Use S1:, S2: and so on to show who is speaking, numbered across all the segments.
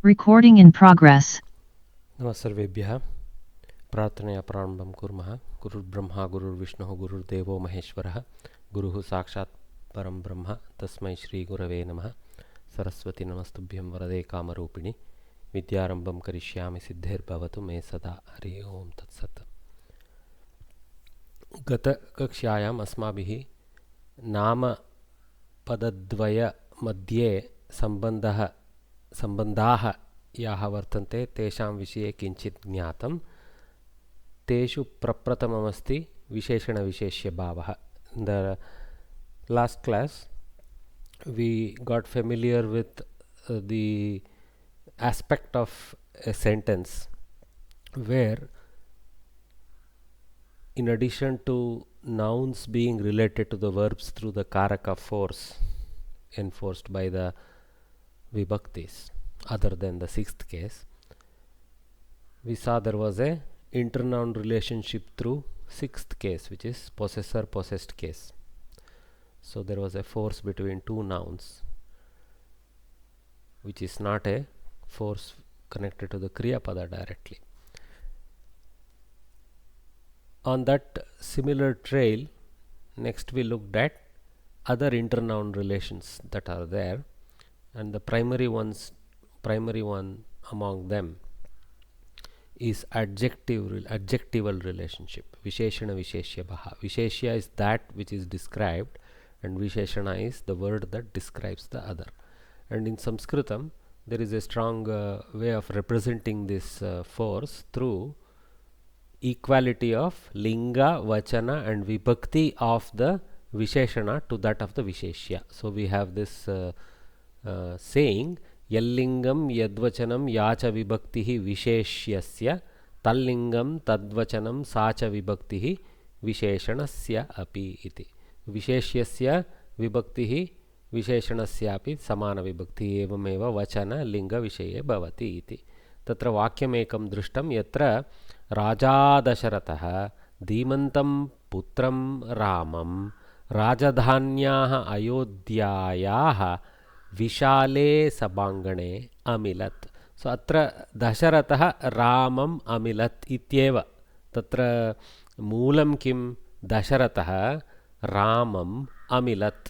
S1: Recording in progress.
S2: नमः सर्वेभ्यः प्रार्थनया प्रारम्भं कुर्मः। गुरुर्ब्रह्मा गुरुर्विष्णुः गुरुर्देवो महेश्वरः गुरुः साक्षात् परं ब्रह्म तस्मै श्रीगुरवे नमः। सरस्वती नमस्तुभ्यं वरदे कामरूपिणि विद्यारम्भं करिष्यामि सिद्धिर्भवतु मे सदा। हरि ओं तत्सत्। गतकक्ष्यायाम् अस्माभिः नामपदद्वयमध्ये सम्बन्धाः याः वर्तन्ते तेषां विषये किञ्चित् ज्ञातं। तेषु प्रप्रथममस्ति विशेषणविशेष्यभावः. In the last class we got familiar with the aspect of a sentence where, in addition to nouns being related to the verbs through the karaka force enforced by the vibhaktis other than the sixth case, we saw there was a internoun relationship through sixth case, which is possessor possessed case. So there was a force between two nouns, which is not a force connected to the kriya pada directly. On that similar trail, next we looked at other internoun relations that are there, and the primary one among them is adjectival relationship. Visheshana visheshyabaha. Visheshya is that which is described, and visheshana is the word that describes the other. And in Samskritam there is a strong way of representing this force through equality of linga, vachana and vibhakti of the visheshana to that of the visheshya. So we have this saying, yallingam yadvachanam yacha vibhaktihi visheshyasya tallingam tadvachanam sacha vibhaktihi visheshanasya api iti. Visheshyasya vibhaktihi visheshanasyapi samana vibhakti evameva vachana linga vishaye bhavati iti. तत्र वाक्यमेकं दृष्टं यत्र राजा दशरथः धीमन्तं पुत्रं रामं राजधान्याः अयोध्यायाः विशाले सभाङ्गणे अमिलत्. सो अत्र दशरथः रामम् अमिलत् इत्येव. तत्र मूलं किं? दशरथः रामम् अमिलत्.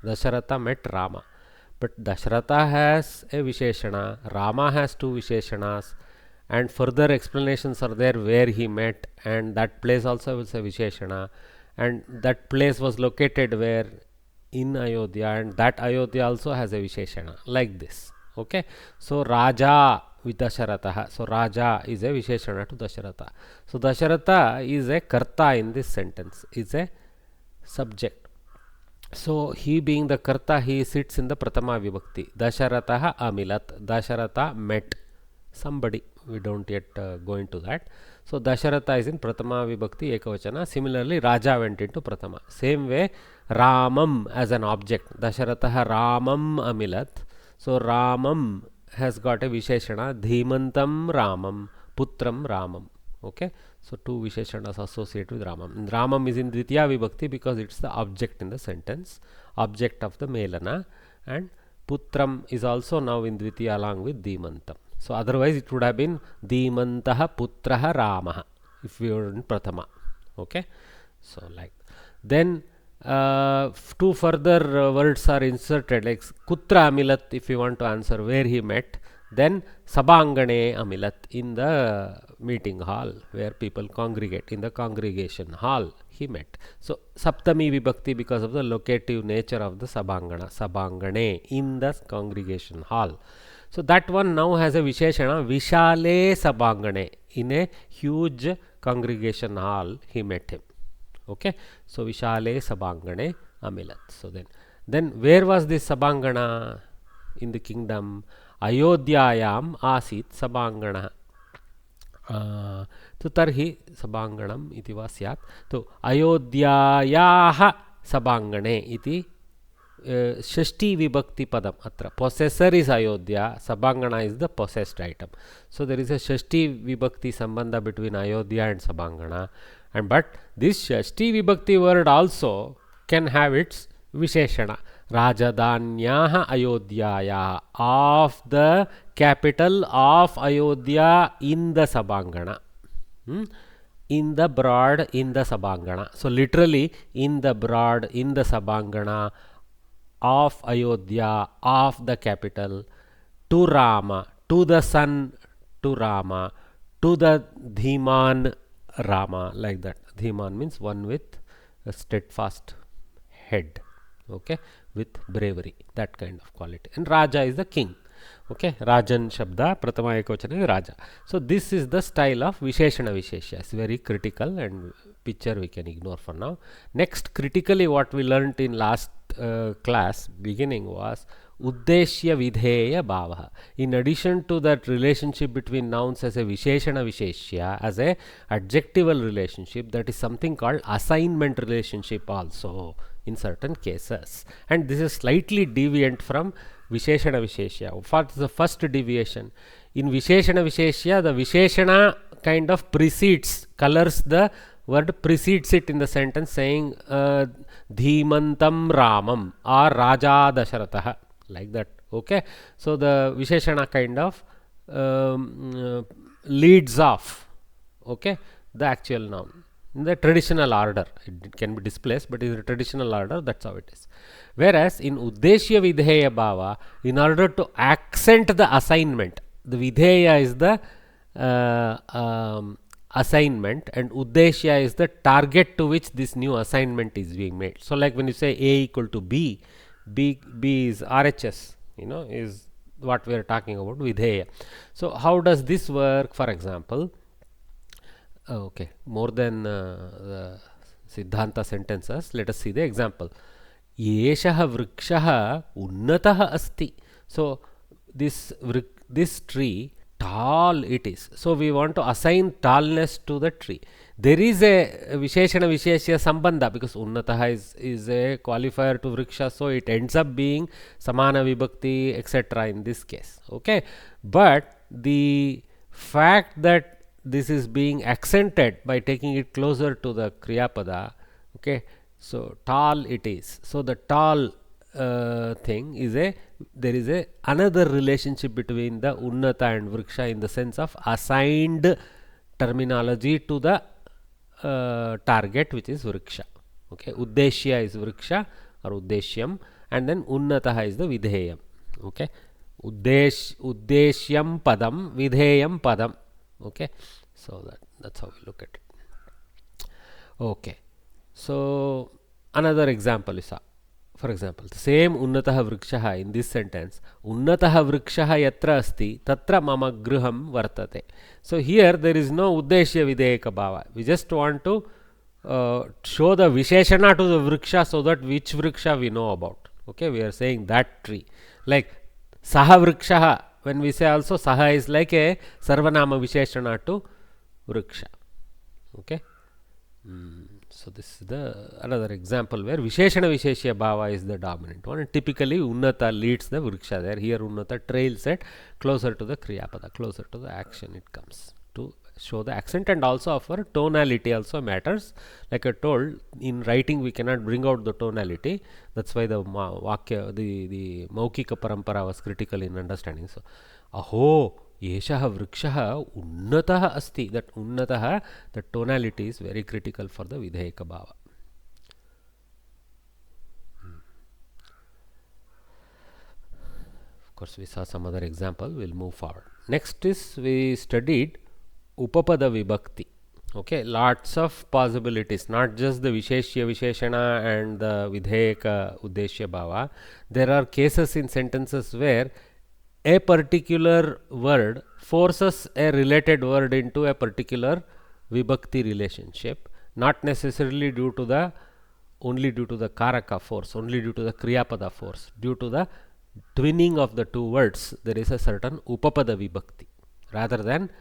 S2: Dasharatha met Rama. But Dasharatha has a Visheshana, Rama has two Visheshanas, and further explanations are there where he met, and that place also was a Visheshana, and that place was located where? In Ayodhya, and that Ayodhya also has a Visheshana, like this. Okay, so Raja with Dasharatha, so Raja is a Visheshana to Dasharatha. So Dasharatha is a Karta in this sentence, is a subject. So he being the karta, he sits in the pratama vibhakti. Dasharatha amilat. Dasharatha met somebody. We don't yet go into that. So Dasharatha is in pratama vibhakti ekavachana. Similarly, Raja went into pratama. Same way, Ramam as an object. Dasharatha Ramam amilat. So Ramam has got a visheshana. Dhimantam Ramam. Putram Ramam. Okay, so two visheshanas associated with Ramam. And Ramam is in Dvitiya Vibhakti because it's the object in the sentence, object of the Melana, and Putram is also now in Dvitiya along with Dhimantam. So otherwise it would have been Dhimantaha Putraha Ramaha if we were in Prathama. Okay, so like then two further words are inserted, like Kutra Amilat if you want to answer where he met. Then Sabangane Amilat, in the meeting hall where people congregate, in the congregation hall he met. So Saptami Vibhakti because of the locative nature of the Sabangana, Sabangane, in the congregation hall. So that one now has a Visheshana, Vishale Sabangane, in a huge congregation hall he met him. Okay, so Vishale Sabangane Amilat. So then where was this Sabangana? In the kingdom Ayodhyayam asit Sabangana. तो तर्हि सभाङ्गणम् इति वा स्यात्. तो अयोध्यायाः सभाङ्गणे इति षष्ठी विभक्ति पदम्. अत्र पोसेसर् इस् अयोध्या, सभाङ्गणा is the possessed item. So there is a shashthi vibhakti sambandha between Ayodhya and Sabangana, and but this shashthi vibhakti word also can have its Visheshana. Rajadanyah Ayodhyaya, of the capital of Ayodhya in the Sabangana. In the broad, in the Sabangana. So literally, in the broad, in the Sabangana of Ayodhya, of the capital, to Rama, to the son, to Rama, to the Dhiman Rama, like that. Dhiman means one with a steadfast head, okay, with bravery, that kind of quality. And Raja is the king. Okay, Rajan Shabda, Pratama Ekvachana is Raja. So this is the style of Visheshana Visheshya. It's very critical, and picture we can ignore for now. Next, critically, what we learnt in last class beginning was Uddeshya Vidheya Bhavaha. In addition to that relationship between nouns as a Visheshana Visheshya, as a adjectival relationship, that is something called assignment relationship also in certain cases. And this is slightly deviant from Visheshana Visheshya. What is the first deviation? In Visheshana Visheshya, the Visheshana kind of precedes, colors the word, precedes it in the sentence, saying Dhimantam Ramam or Raja Dasharatha, like that. Okay, so the Visheshana kind of leads off, okay, the actual noun in the traditional order. It can be displaced, but in the traditional order, that's how it is. Whereas in Uddeshya Vidheya Bhava, in order to accent the assignment, the Vidheya is the assignment, and Uddeshya is the target to which this new assignment is being made. So like when you say A equal to B, B is RHS, is what we are talking about, Vidheya. So how does this work? For example, okay, more than the Siddhanta sentences, let us see the example. Yeshaha vrikshaha unnataha asti. So this tree, tall it is. So we want to assign tallness to the tree. There is a Visheshana Visheshya Sambandha, because unnataha is a qualifier to vriksha, so it ends up being Samana Vibhakti, etc. in this case. Okay, but the fact that this is being accented by taking it closer to the Kriyapada, okay, so tall it is. So the tall thing is there is another relationship between the Unnata and Vriksha in the sense of assigned terminology to the target, which is Vriksha. Okay, Uddeshya is Vriksha or Uddeshyam, and then Unnataha is the Vidheyam. Okay, Uddeshyam Padam, Vidheyam Padam. Okay, so that's how we look at it. Okay, so another example is, for example, the same Unnataha Vrikshaha in this sentence, Unnataha Vrikshaha yatra asti tatra mama griham vartate. So here there is no Uddeshya Vidheyaka Bhava. We just want to show the Visheshana to the Vriksha, so that which Vriksha we know about. Okay, we are saying that tree. Like Saha Vrikshaha, when we say also Saha is like a Sarvanama Visheshana to Vriksha. Okay. So this is another example where Visheshana Visheshya Bhava is the dominant one, and typically Unnata leads the Vriksha there. Here Unnata trails it closer to the Kriyapada, closer to the action it comes to show the accent, and also our tonality also matters. Like I told, in writing we cannot bring out the tonality. That's why the Vakya, the Maukika Parampara was critical in understanding. So, Aho Yeshaha Vrikshaha Unnataha Asti. That Unnataha, the tonality is very critical for the Vidheyaka Bhava. Of course, we saw some other example. We'll move forward. Next is, we studied Upapada Vibhakti. Okay, lots of possibilities, not just the Visheshya Visheshana and the Vidheyaka Uddeshya Bhava. There are cases in sentences where a particular word forces a related word into a particular Vibhakti relationship, not necessarily only due to the Karaka force, only due to the Kriyapada force. Due to the twinning of the two words, there is a certain Upapada Vibhakti rather than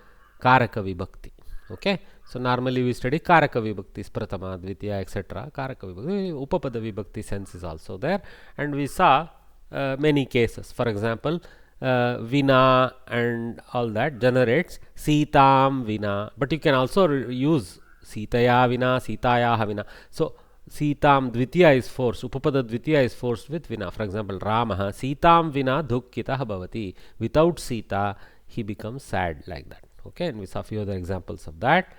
S2: Karaka Vibhakti. Okay, so normally we study Karaka Vibhaktis, Pratama, Dvitiya, etc. Karaka Vibhakti, Upapada Vibhakti sense is also there, and we saw many cases. For example, Vina and all that generates Sitam Vina, but you can also use Sitaya Vina, Sitayaha Vina. So Sitam Dvitiya is forced, Upapada Dvitiya is forced with Vina. For example, Ramaha Sitam Vina Dukkitah Bhavati. Without Sita, he becomes sad, like that. Okay, and we saw a few other examples of that.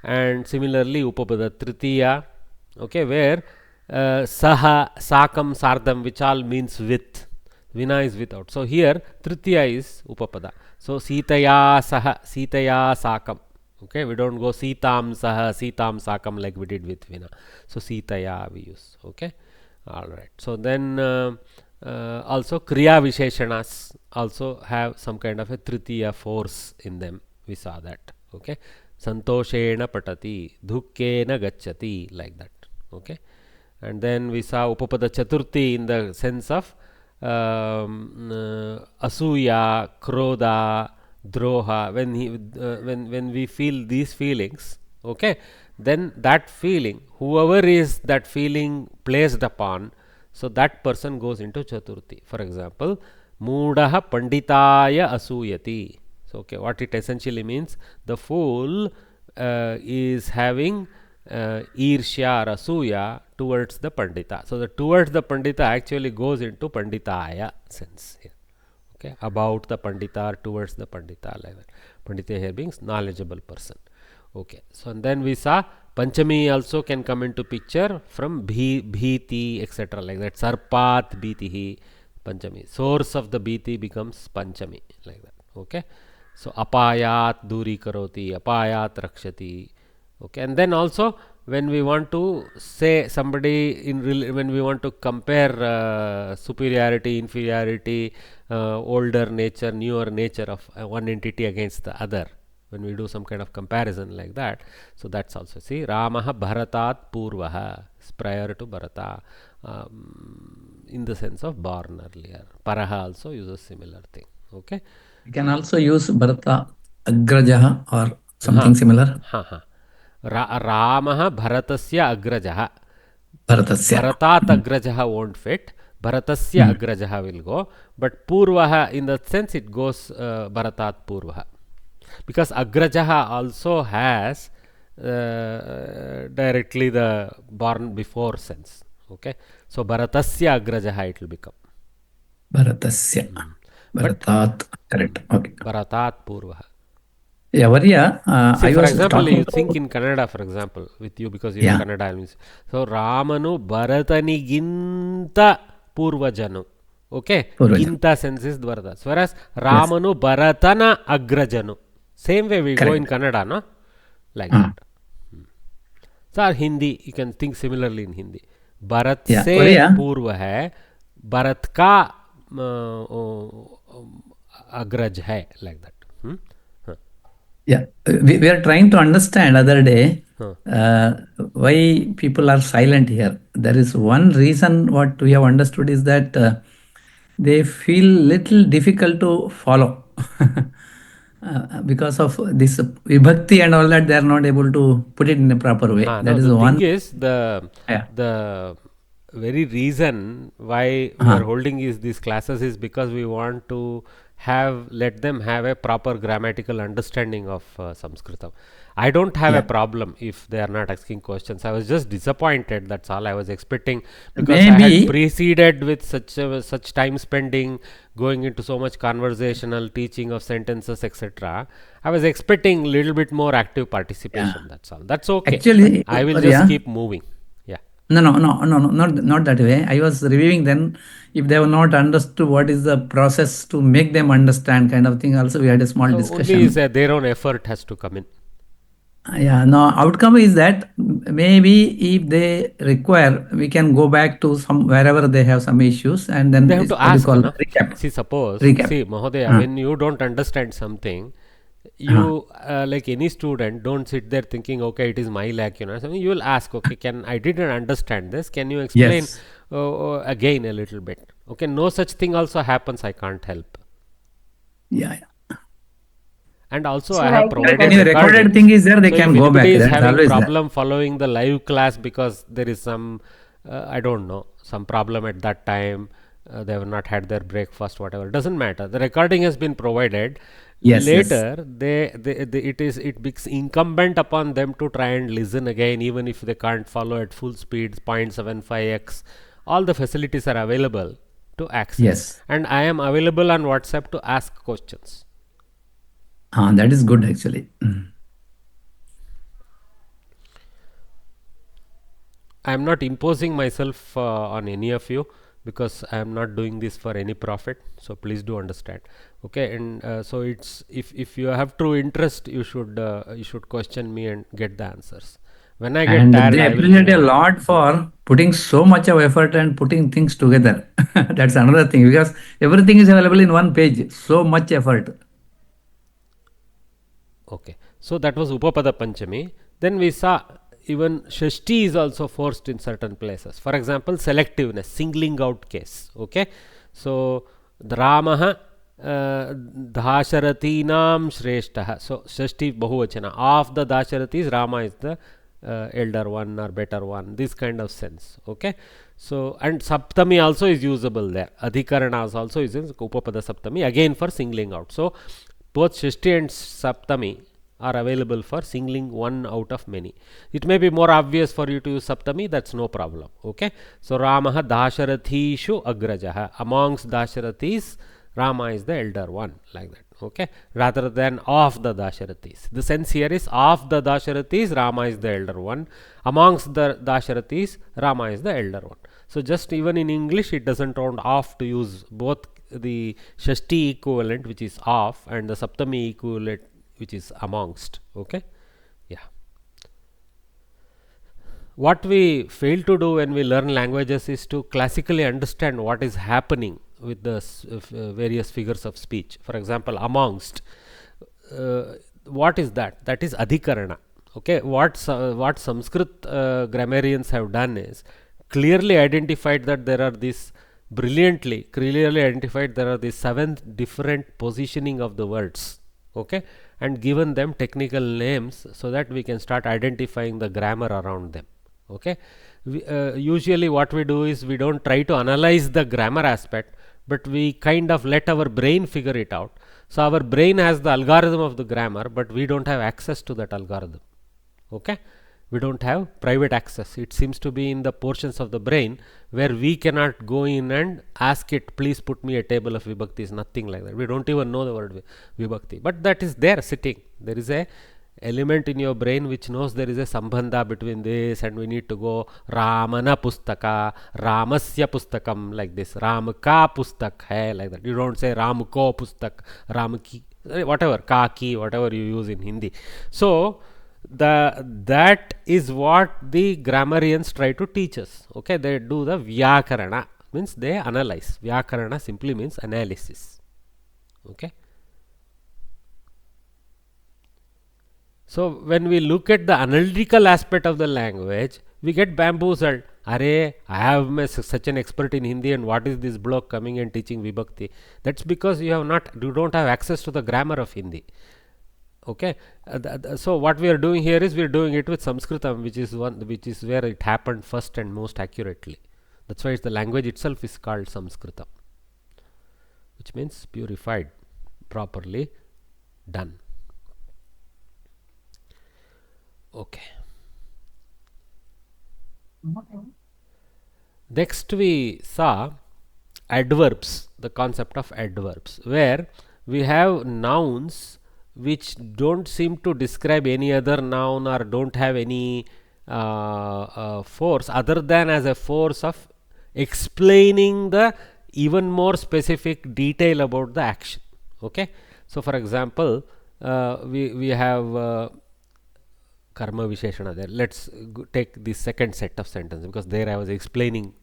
S2: And similarly, Upapada Tritiya, okay, where Saha, Sakam, Sardam, which all means with. Vina is without. So here, Tritiya is Upapada. So Sitaya Saha, Sitaya Sakam. Okay, we don't go Sitam Saha, Sitam Sakam like we did with Vina. So Sitaya we use. Okay, all right. So then also Kriya Visheshanas also have some kind of a Tritiya force in them. We saw that. Okay, Santoshena Patati, Dukkena Gacchati, like that. Okay, and then we saw Upapada Chaturthi in the sense of Asuya, Krodha, Droha. When we feel these feelings, okay, then that feeling, whoever is that feeling placed upon, so that person goes into Chaturthi. For example, Moodaha Panditaya Asuyati. So okay, what it essentially means, the fool is having Irshya or Asuya towards the Pandita. So the towards the Pandita actually goes into Panditaya sense here. Okay, about the Pandita or towards the Pandita, like that. Pandita here being knowledgeable person. Okay, so and then we saw Panchami also can come into picture from Bhiti, etc. like that. Sarpat Bhitihi, Panchami. Source of the Bhiti becomes Panchami, like that. Okay, so Apayat Duri Karoti, Apayat Rakshati. Okay, and then also when we want to say somebody when we want to compare superiority, inferiority, older nature, newer nature of one entity against the other, when we do some kind of comparison like that, so that's also, see, Ramaha Bharatat Purvaha is prior to Bharata, in the sense of born earlier. Paraha also uses similar thing. Okay,
S1: You can also use Bharata Agrajaha or something similar.
S2: Ramaha Bharatasya Agrajaha.
S1: Bharatasya.
S2: Bharatat Agrajaha won't fit. Bharatasya Agrajaha will go. But Purvaha, in that sense, it goes Bharatat Purvaha. Because Agrajaha also has directly the born before sense. Okay. So Bharatasya Agrajaha it will become.
S1: Bharatasya. Bharatat. Correct. Okay.
S2: Bharatat Purvaha.
S1: Yeah, Varya,
S2: See,
S1: I
S2: for
S1: was
S2: example,
S1: talking
S2: you think in Kannada, for example, with you, because you know
S1: yeah.
S2: Kannada means. So, Ramanu Bharataniginta Purvajanu. Okay,
S1: Purvajan.
S2: Ginta sense is Dvardas. Whereas Ramanu Bharatana Agrajanu. Same way we go in
S1: Correct.
S2: Kannada, no? Like that. So, Hindi, you can think similarly in Hindi. Bharat
S1: Yeah,
S2: se
S1: Varya.
S2: पूर्व है, Bharat का अग्रज है, like that.
S1: Yeah, we are trying to understand other day why people are silent here. There is one reason what we have understood is that they feel little difficult to follow because of this vibhakti and all that. They are not able to put it in a proper way. That
S2: No,
S1: is
S2: the thing
S1: one.
S2: is,
S1: Yeah.
S2: the very reason why we are holding these classes is because we want to let them have a proper grammatical understanding of Samskritam. I don't have a
S1: Yeah.
S2: problem if they are not asking questions. I was just disappointed. That's all I was expecting, because I had
S1: Maybe.
S2: preceded with such time spending, going into so much conversational teaching of sentences, etc. I was expecting a little bit more active participation.
S1: Yeah.
S2: That's all. That's okay.
S1: Actually,
S2: I will just
S1: Varya.
S2: keep moving. Yeah.
S1: No, not that way. I was reviewing then. If they have not understood what is the process to make them understand, kind of thing. Also, we had a small
S2: Only is
S1: discussion.
S2: their own effort has to come in.
S1: Yeah. No, outcome is that maybe if they require, we can go back to some wherever they have some issues, and
S2: They
S1: then
S2: have
S1: is
S2: to
S1: what do you
S2: ask,
S1: call
S2: na?
S1: recap.
S2: See, suppose,
S1: Recap.
S2: see, Mahodaya, when you don't understand something, you like any student, don't sit there thinking, okay, it is my lack, something. You will ask, okay, I didn't understand this. Can you explain
S1: Yes.
S2: again a little bit? Okay, no such thing also happens. I can't help.
S1: Yeah.
S2: And also,
S3: So
S2: I have
S3: like in
S2: provided
S1: Any recorded thing
S2: recordings.
S1: is there, they
S2: So if
S1: can go back.
S2: anybody is
S1: That's
S2: having
S1: always there.
S2: problem following the live class because there is some, I don't know, some problem at that time, they have not had their breakfast, whatever, doesn't matter. The recording has been provided.
S1: Yes, yes.
S2: Later, it becomes incumbent upon them to try and listen again, even if they can't follow at full speed, 0.75x. All the facilities are available to access,
S1: Yes.
S2: and I am available on WhatsApp to ask questions.
S1: That is good actually.
S2: I am not imposing myself on any of you, because I am not doing this for any profit. So please do understand. Okay, and so it's, if you have true interest, you should question me and get the answers. When I get
S1: And
S2: tired,
S1: they
S2: I will
S1: appreciate
S2: move
S1: a
S2: on.
S1: lot for putting so much of effort and putting things together. That's another thing because everything is available in one page. So much effort.
S2: Okay, so that was Upapada Panchami. Then we saw even Shashti is also forced in certain places. For example, selectiveness, singling out case. Okay, so Ramaha Dhasharatinam Shreshtaha. So Shashti Bahuvachana. Of the Dasharathis, Rama is the elder one or better one. This kind of sense. Okay, so and Saptami also is usable there. Adhikaranas also is in Upapada Saptami again for singling out. So both Shashti and Saptami are available for singling one out of many. It may be more obvious for you to use Saptami, that's no problem. Okay, so Ramaha Dasharathishu Agrajaha. Amongst Dasharathis, Rama is the elder one, like that. Okay, rather than of the Dasharathis. The sense here is of the Dasharathis, Rama is the elder one. Amongst the Dasharathis, Rama is the elder one. So just even in English, it doesn't round off to use both the Shashti equivalent, which is of, and the Saptami equivalent, which is amongst. Okay, yeah. What we fail to do when we learn languages is to classically understand what is happening with the various figures of speech. For example, amongst, what is that? That is adhikarana. Okay, what Sanskrit grammarians have done is clearly identified that there are these clearly identified there are these 7 different positioning of the words. Okay, and given them technical names so that we can start identifying the grammar around them. Okay, usually what we do is we don't try to analyze the grammar aspect, but we kind of let our brain figure it out. So our brain has the algorithm of the grammar, but we don't have access to that algorithm. Okay, we don't have private access. It seems to be in the portions of the brain where we cannot go in and ask it, please put me a table of vibhaktis. Nothing like that. We don't even know the word vibhakti, but that is there sitting. There is a element in your brain which knows there is a sambandha between this, and we need to go Ramana pustaka, Ramasya pustakam, like this. Ram ka pustak hai, like that. You don't say Ram ko pustak, Ram ki, whatever, ka ki, whatever you use in Hindi. So that is what the grammarians try to teach us. Okay, they do the Vyakarana, means they analyze. Vyakarana simply means analysis. Okay, so when we look at the analytical aspect of the language, we get bamboozled. Arey, I have such an expert in Hindi, and what is this bloke coming and teaching vibhakti? That's because you don't have access to the grammar of Hindi. Okay, so what we are doing here is we are doing it with Samskritam, which is where it happened first and most accurately. That's why the language itself is called Samskritam, which means purified, properly done. Okay. Next we saw adverbs, the concept of adverbs, where we have nouns which don't seem to describe any other noun or don't have any force other than as a force of explaining the even more specific detail about the action. Okay, so for example, we have karma visheshana there. Let's take the second set of sentences, because there I was explaining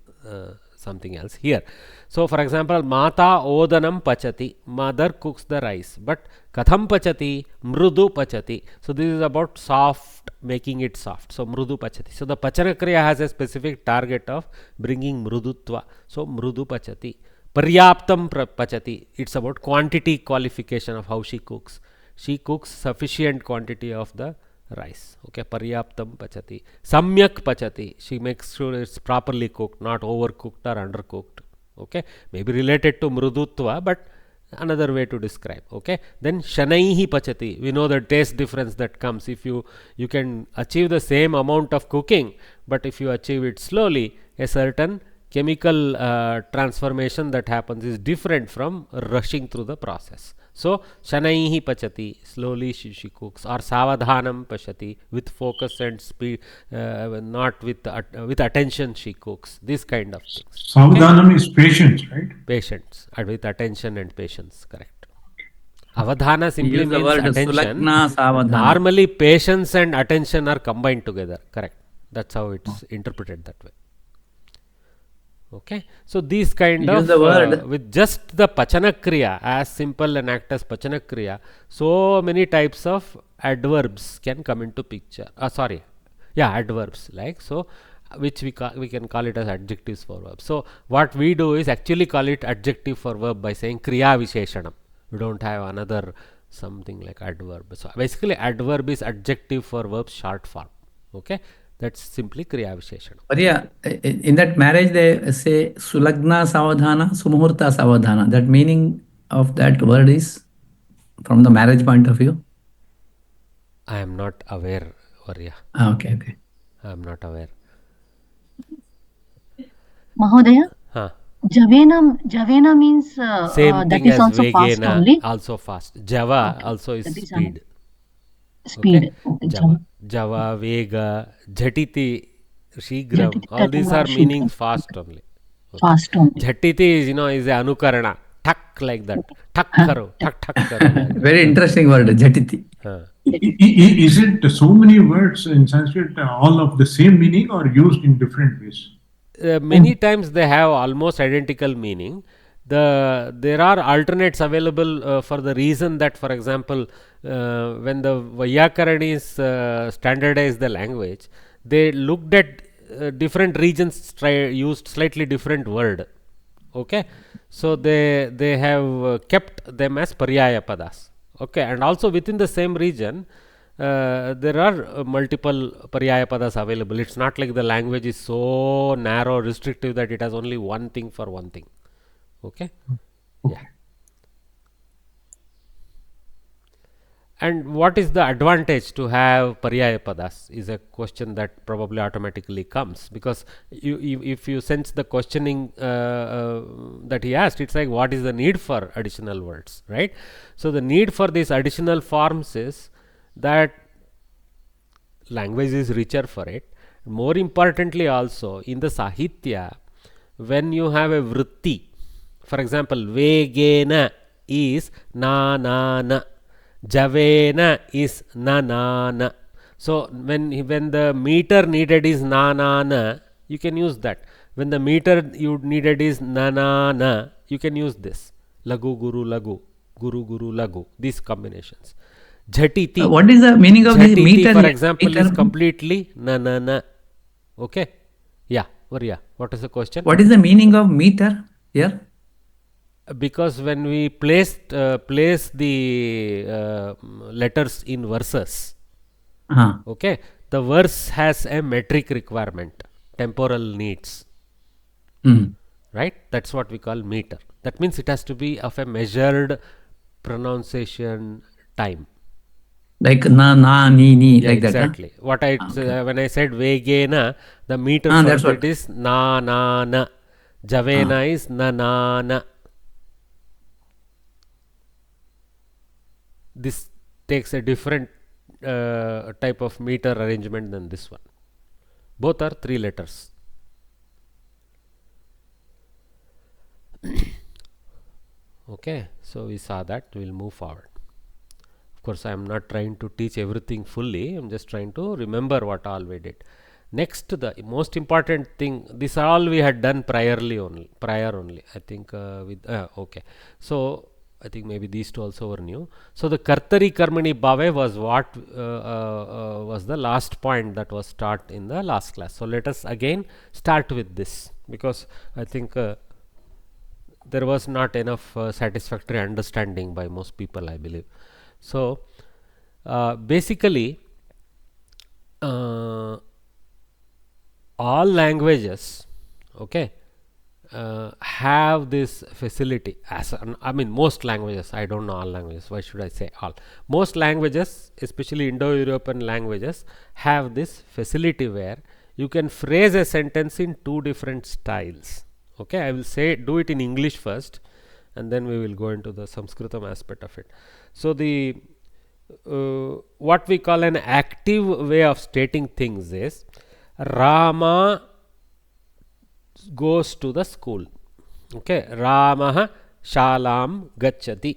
S2: something else here. So for example, Mata odanam pachati, mother cooks the rice, but katham pachati, mrudu pachati. So this is about soft, making it soft. So mrudu pachati. So the pachana kriya has a specific target of bringing mrudutva. So mrudu pachati. Paryaptam pachati. It's about quantity qualification of how she cooks. She cooks sufficient quantity of the rice. Okay, paryaptam pachati. Samyak pachati. She makes sure it's properly cooked, not overcooked or undercooked. Okay, maybe related to mrudutva, but another way to describe. Okay, then shanaihi pachati, we know the taste difference that comes if you can achieve the same amount of cooking, but if you achieve it slowly, a certain chemical transformation that happens is different from rushing through the process. So shanaihi pachati, slowly she cooks, or savadhanam pachati, with focus and speed, not with attention she cooks, this kind of things.
S3: Savadhanam is patience, right?
S2: Patience, with attention and patience, correct. Avadhana simply
S1: Use the
S2: means
S1: word
S2: attention.
S1: sulagna savadhana.
S2: Normally patience and attention are combined together, correct. That's how it's interpreted that way. Okay, so these kind
S1: Use
S2: of
S1: the word.
S2: with just the pachana kriya, as simple an act as pachana kriya, so many types of adverbs can come into picture. Adverbs, like so, which we can call it as adjectives for verbs. So what we do is actually call it adjective for verb by saying kriya visheshanam. We don't have another something like adverb. So basically adverb is adjective for verb short form. Okay, that's simply kriya visheshanam.
S1: But yeah, in that marriage they say sulagna savadhana, sumuhurta savadhana. That meaning of that word is from the marriage point of view?
S2: I am not aware, Varya.
S1: Okay.
S2: I am not aware.
S4: Mahodaya? Javena means
S2: same
S4: that
S2: thing
S4: is
S2: as
S4: also fast
S2: vegena,
S4: only.
S2: also fast. Java
S4: Okay.
S2: also is
S4: That is
S2: speed.
S4: Speed.
S2: Okay. Java, Vega, Jhatiti, Shigram. All these are meanings fast only. Okay.
S4: Fast only.
S2: Jhatiti is is a anukarana. Thak, like that. Thak karo. Thak karo. Like
S1: Very interesting word, jhatiti.
S3: Is it so many words in Sanskrit all of the same meaning or used in different ways?
S2: Many times they have almost identical meaning. There are alternates available for the reason that, for example, when the Vyakaranis standardized the language, they looked at different regions, used slightly different word. Okay, so they have kept them as paryaya padas. Okay, and also within the same region, there are multiple paryaya padas available. It's not like the language is so narrow, restrictive that it has only one thing for one thing. Okay. Yeah. And what is the advantage to have paryaya padas is a question that probably automatically comes, because if you sense the questioning that he asked, it's like, what is the need for additional words, right? So the need for these additional forms is that language is richer for it. More importantly, also in the Sahitya, when you have a vritti, for example, vegena is na na na, javena is na na na. So when the meter needed is na na na, you can use that. When the meter you needed is na na na, you can use this. Lagu guru lagu, guru guru lagu, these combinations. Jhatiti.
S1: What is the meaning of the meter?
S2: For example,
S1: meter
S2: is completely na na na. Okay. Yeah. Varya, what is the question?
S1: What is the meaning of meter here?
S2: Because when we place the letters in verses, okay, the verse has a metric requirement, temporal needs, right? That's what we call meter. That means it has to be of a measured pronunciation time.
S1: Like na na ni ni,
S2: Yeah,
S1: like
S2: exactly.
S1: that.
S2: What I when I said vegena, the meter for it is na na na. Javena is na na na. This takes a different type of meter arrangement than this one. Both are 3 letters. Okay, so we saw that. We'll move forward. Of course, I am not trying to teach everything fully. I am just trying to remember what all we did. Next, the most important thing, this all we had done prior only. I think okay. So I think maybe these two also were new. So the kartari karmani bhave was what was the last point that was taught in the last class. So let us again start with this, because I think there was not enough satisfactory understanding by most people, I believe. So basically all languages, okay, have this facility I mean most languages, I don't know all languages, why should I say all, most languages, especially Indo-European languages, have this facility where you can phrase a sentence in two different styles. Okay, I will do it in English first, and then we will go into the Samskritam aspect of it. So the what we call an active way of stating things is Rama goes to the school. Okay, Ramah shalam gacchati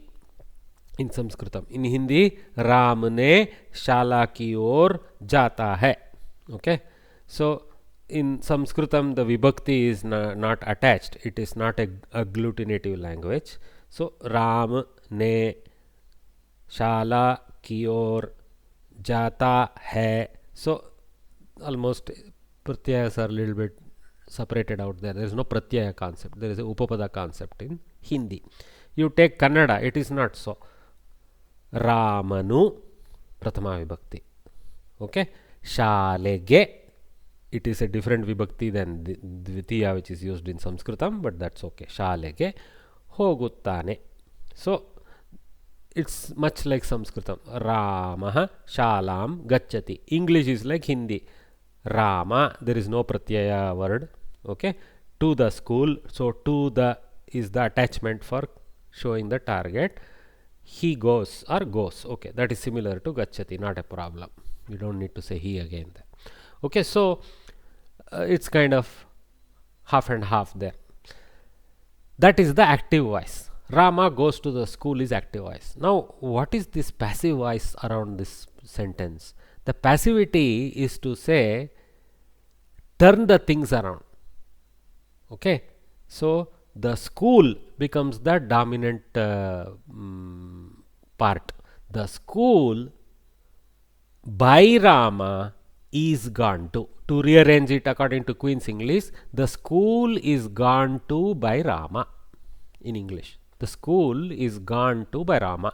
S2: in Sanskritam. In Hindi, Ram ne shala ki or jata hai. Okay, so in Sanskritam the vibhakti is not attached, it is not a agglutinative language. So Ram ne shala ki or jata hai. So almost pratyayas are a little bit separated out there. There is no pratyaya concept, there is a upapada concept in Hindi. You take Kannada, it is not so. Ramanu prathama vibhakti. Okay, shalege, it is a different vibhakti than dvitiya which is used in Sanskritam, but that's okay. Shalege hoguttane. So it's much like Sanskritam. Ramah shalam gacchati. English is like Hindi. Rama, there is no pratyaya word. Okay, to the school. So to the is the attachment for showing the target. He goes or goes. Okay, that is similar to gacchati, not a problem. You don't need to say he again there. Okay, so it's kind of half and half there. That is the active voice. Rama goes to the school is active voice. Now, what is this passive voice around this sentence? The passivity is to say, turn the things around. Okay, so the school becomes the dominant part. The school by Rama is gone to. To rearrange it according to Queen's English, the school is gone to by Rama. In English, the school is gone to by Rama.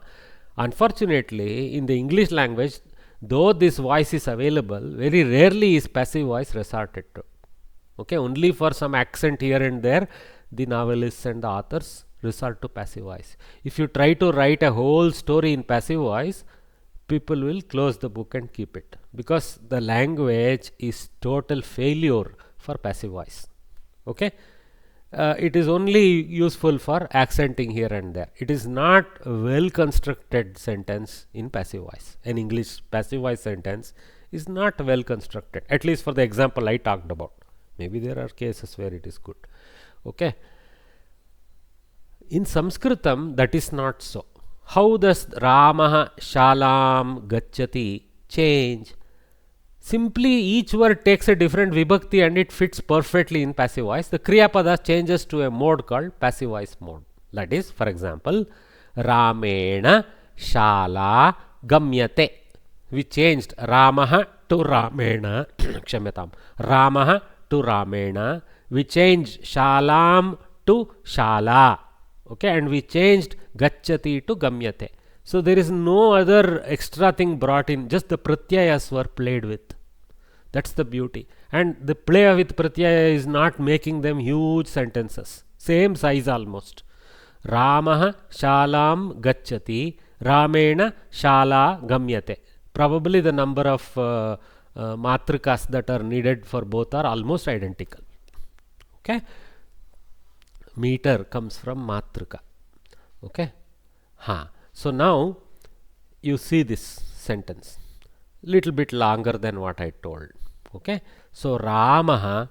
S2: Unfortunately, in the English language, though this voice is available, very rarely is passive voice resorted to. Okay, only for some accent here and there, the novelists and the authors resort to passive voice. If you try to write a whole story in passive voice, people will close the book and keep it, because the language is total failure for passive voice. Okay, it is only useful for accenting here and there. It is not a well constructed sentence in passive voice. An English passive voice sentence is not well constructed, at least for the example I talked about. Maybe there are cases where it is good. Okay, in Samskritam that is not so. How does Ramah shalam gacchati change? Simply each word takes a different vibhakti and it fits perfectly in passive voice. The Kriya Pada changes to a mode called passive voice mode. That is, for example, Ramena shala gamyate. We changed Ramah to Ramena. Kshamyatam. Ramah to Ramena. We changed shalam to shala. Okay, and we changed gacchati to gamyate. So there is no other extra thing brought in, just the pratyayas were played with. That's the beauty. And the play with pratyaya is not making them huge sentences, same size almost. Ramah shalam gacchati, Ramena shala gamyate. Probably the number of matrikas that are needed for both are almost identical. Okay, meter comes from matrika. Okay, so now you see this sentence, little bit longer than what I told. Okay, so Ramah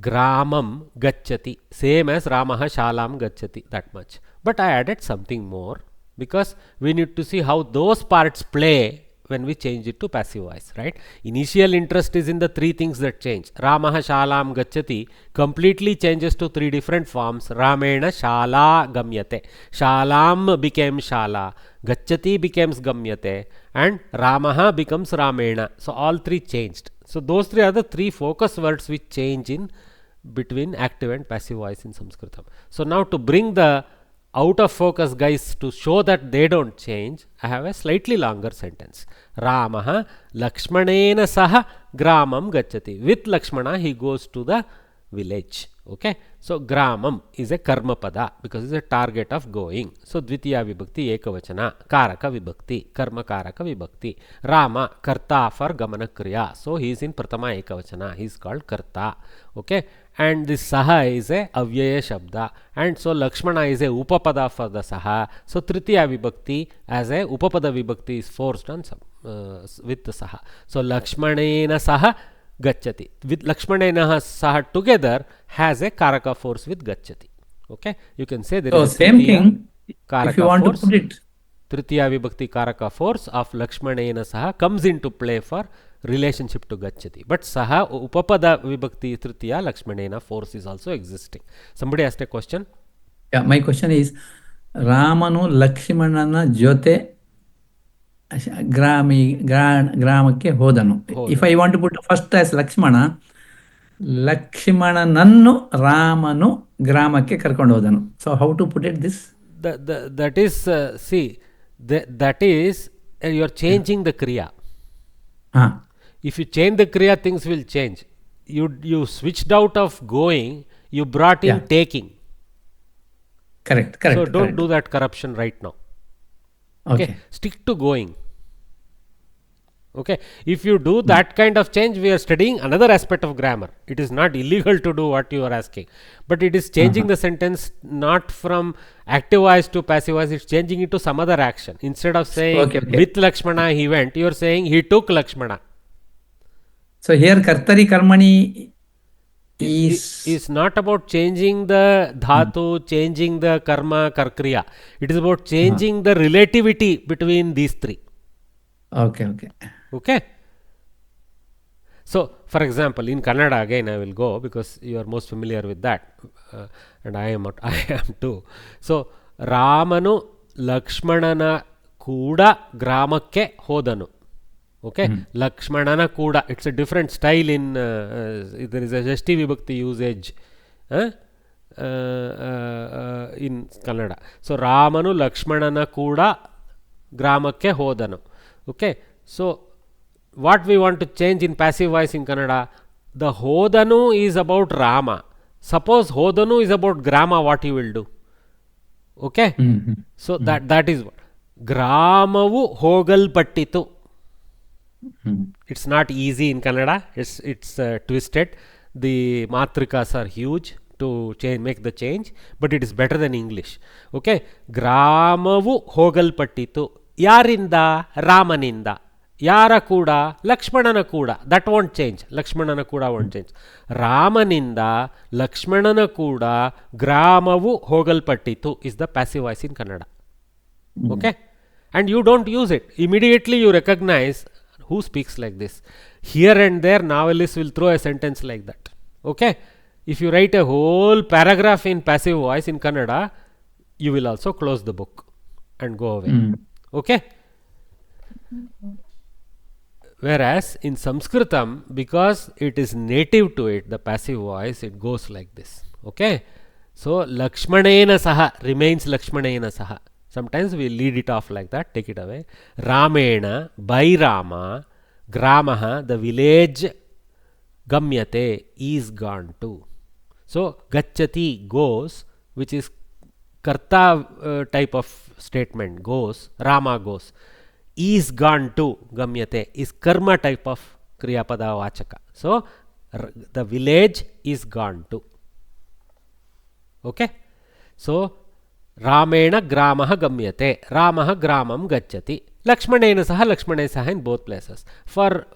S2: gramam gacchati, same as Ramah shalam gacchati, that much. But I added something more, because we need to see how those parts play when we change it to passive voice, right? Initial interest is in the three things that change. Ramah shalam gacchati completely changes to three different forms. Ramena shala gamyate. Shalam became shala. Gacchati becomes gamyate. And Ramah becomes Ramena. So all three changed. So those three are the three focus words which change in between active and passive voice in Sanskritam. So now to bring the out of focus guys to show that they don't change, I have a slightly longer sentence. Ramah Lakshmanena saha gramam gacchati. With Lakshmana he goes to the village. Okay, so gramam is a karma pada because it's a target of going. So dvitiya vibhakti ekavachana, karaka vibhakti, karma karaka vibhakti. Rama karta for gamana kriya, so he is in pratama ekavachana, he is called karta. Okay, and this saha is a avyaya shabda, and so Lakshmana is a upapada for the saha. So tritiya vibhakti as a upapada vibhakti is forced on with the saha. So Lakshmanena saha gacchati, with Lakshmanena saha together has a karaka force with gacchati. Okay, you can say there is a
S1: same thing. If you want
S2: force,
S1: to put it,
S2: tritiya vibhakti karaka force of Lakshmanena saha comes into play for relationship to gacchati, but saha upapada vibhakti tritiya Lakshmanena force is also existing. Somebody asked a question.
S1: Yeah, my question is Ramanu Lakshmanana Jyote ಗ್ರಾಮಕ್ಕೆ ಹೋದನು. If I want to put first as Lakshmana, ಲಕ್ಷ್ಮಣನನ್ನು ರಾಮನು ಗ್ರಾಮಕ್ಕೆ ಕರ್ಕೊಂಡು ಹೋದನು. So how to put it this?
S2: That is, see, that is, you are changing the kriya. If you change the kriya, things will change. You switched out of going, you brought in taking.
S1: Correct.
S2: So don't do that corruption right now. Okay, stick to going. Okay, if you do that kind of change, we are studying another aspect of grammar. It is not illegal to do what you are asking, but it is changing the sentence not from active voice to passive voice, it's changing it to some other action. Instead of saying with Lakshmana he went, you are saying he took Lakshmana.
S1: So here kartari karmani
S2: is not about changing the dhatu, changing the karma karkriya. It is about changing the relativity between these three. Okay. So for example, in Kannada, again I will go because you are most familiar with that, and I am too. So Ramanu Lakshmanana kuda gramakke hodanu. Okay, Lakshmanana kuda, it's a different style in there is a Shashti Vibhakti usage in Kannada. So Ramanu Lakshmanana kuda gramakke hodanu. Okay, so what we want to change in passive voice in Kannada, the hodanu is about Rama. Suppose hodanu is about grama, what you will do? Okay, so that is what gramavu hogalpattitu. It's not easy in Kannada, it's twisted. The matrikas are huge to make the change, but it is better than English. Okay, gramavu hogalpattitu, yarinda Ramaninda, yara kuda Lakshmanana kuda, that won't change. Lakshmanana kuda won't change. Ramaninda Lakshmanana kuda gramavu hogalpattitu is the passive voice in Kannada. Okay, and you don't use it immediately, you recognize who speaks like this. Here and there novelists will throw a sentence like that. Okay, if you write a whole paragraph in passive voice in Kannada, you will also close the book and go away. Okay, whereas in Samskritam, because it is native to it, the passive voice, it goes like this. Okay, so Lakshmanena saha remains Lakshmanena saha. Sometimes we lead it off like that, take it away. Ramena, by Rama, gramaha, the village, gamyate, is gone to. So gacchati, goes, which is karta type of statement, goes, Rama goes. Is gone to, gamyate, is karma type of kriyapada vachaka. So the village is gone to. Okay, so Ramena gramaha gamyate, Ramaha gramam gacchati, Lakshmanena saha Lakshmanena saha in both places. For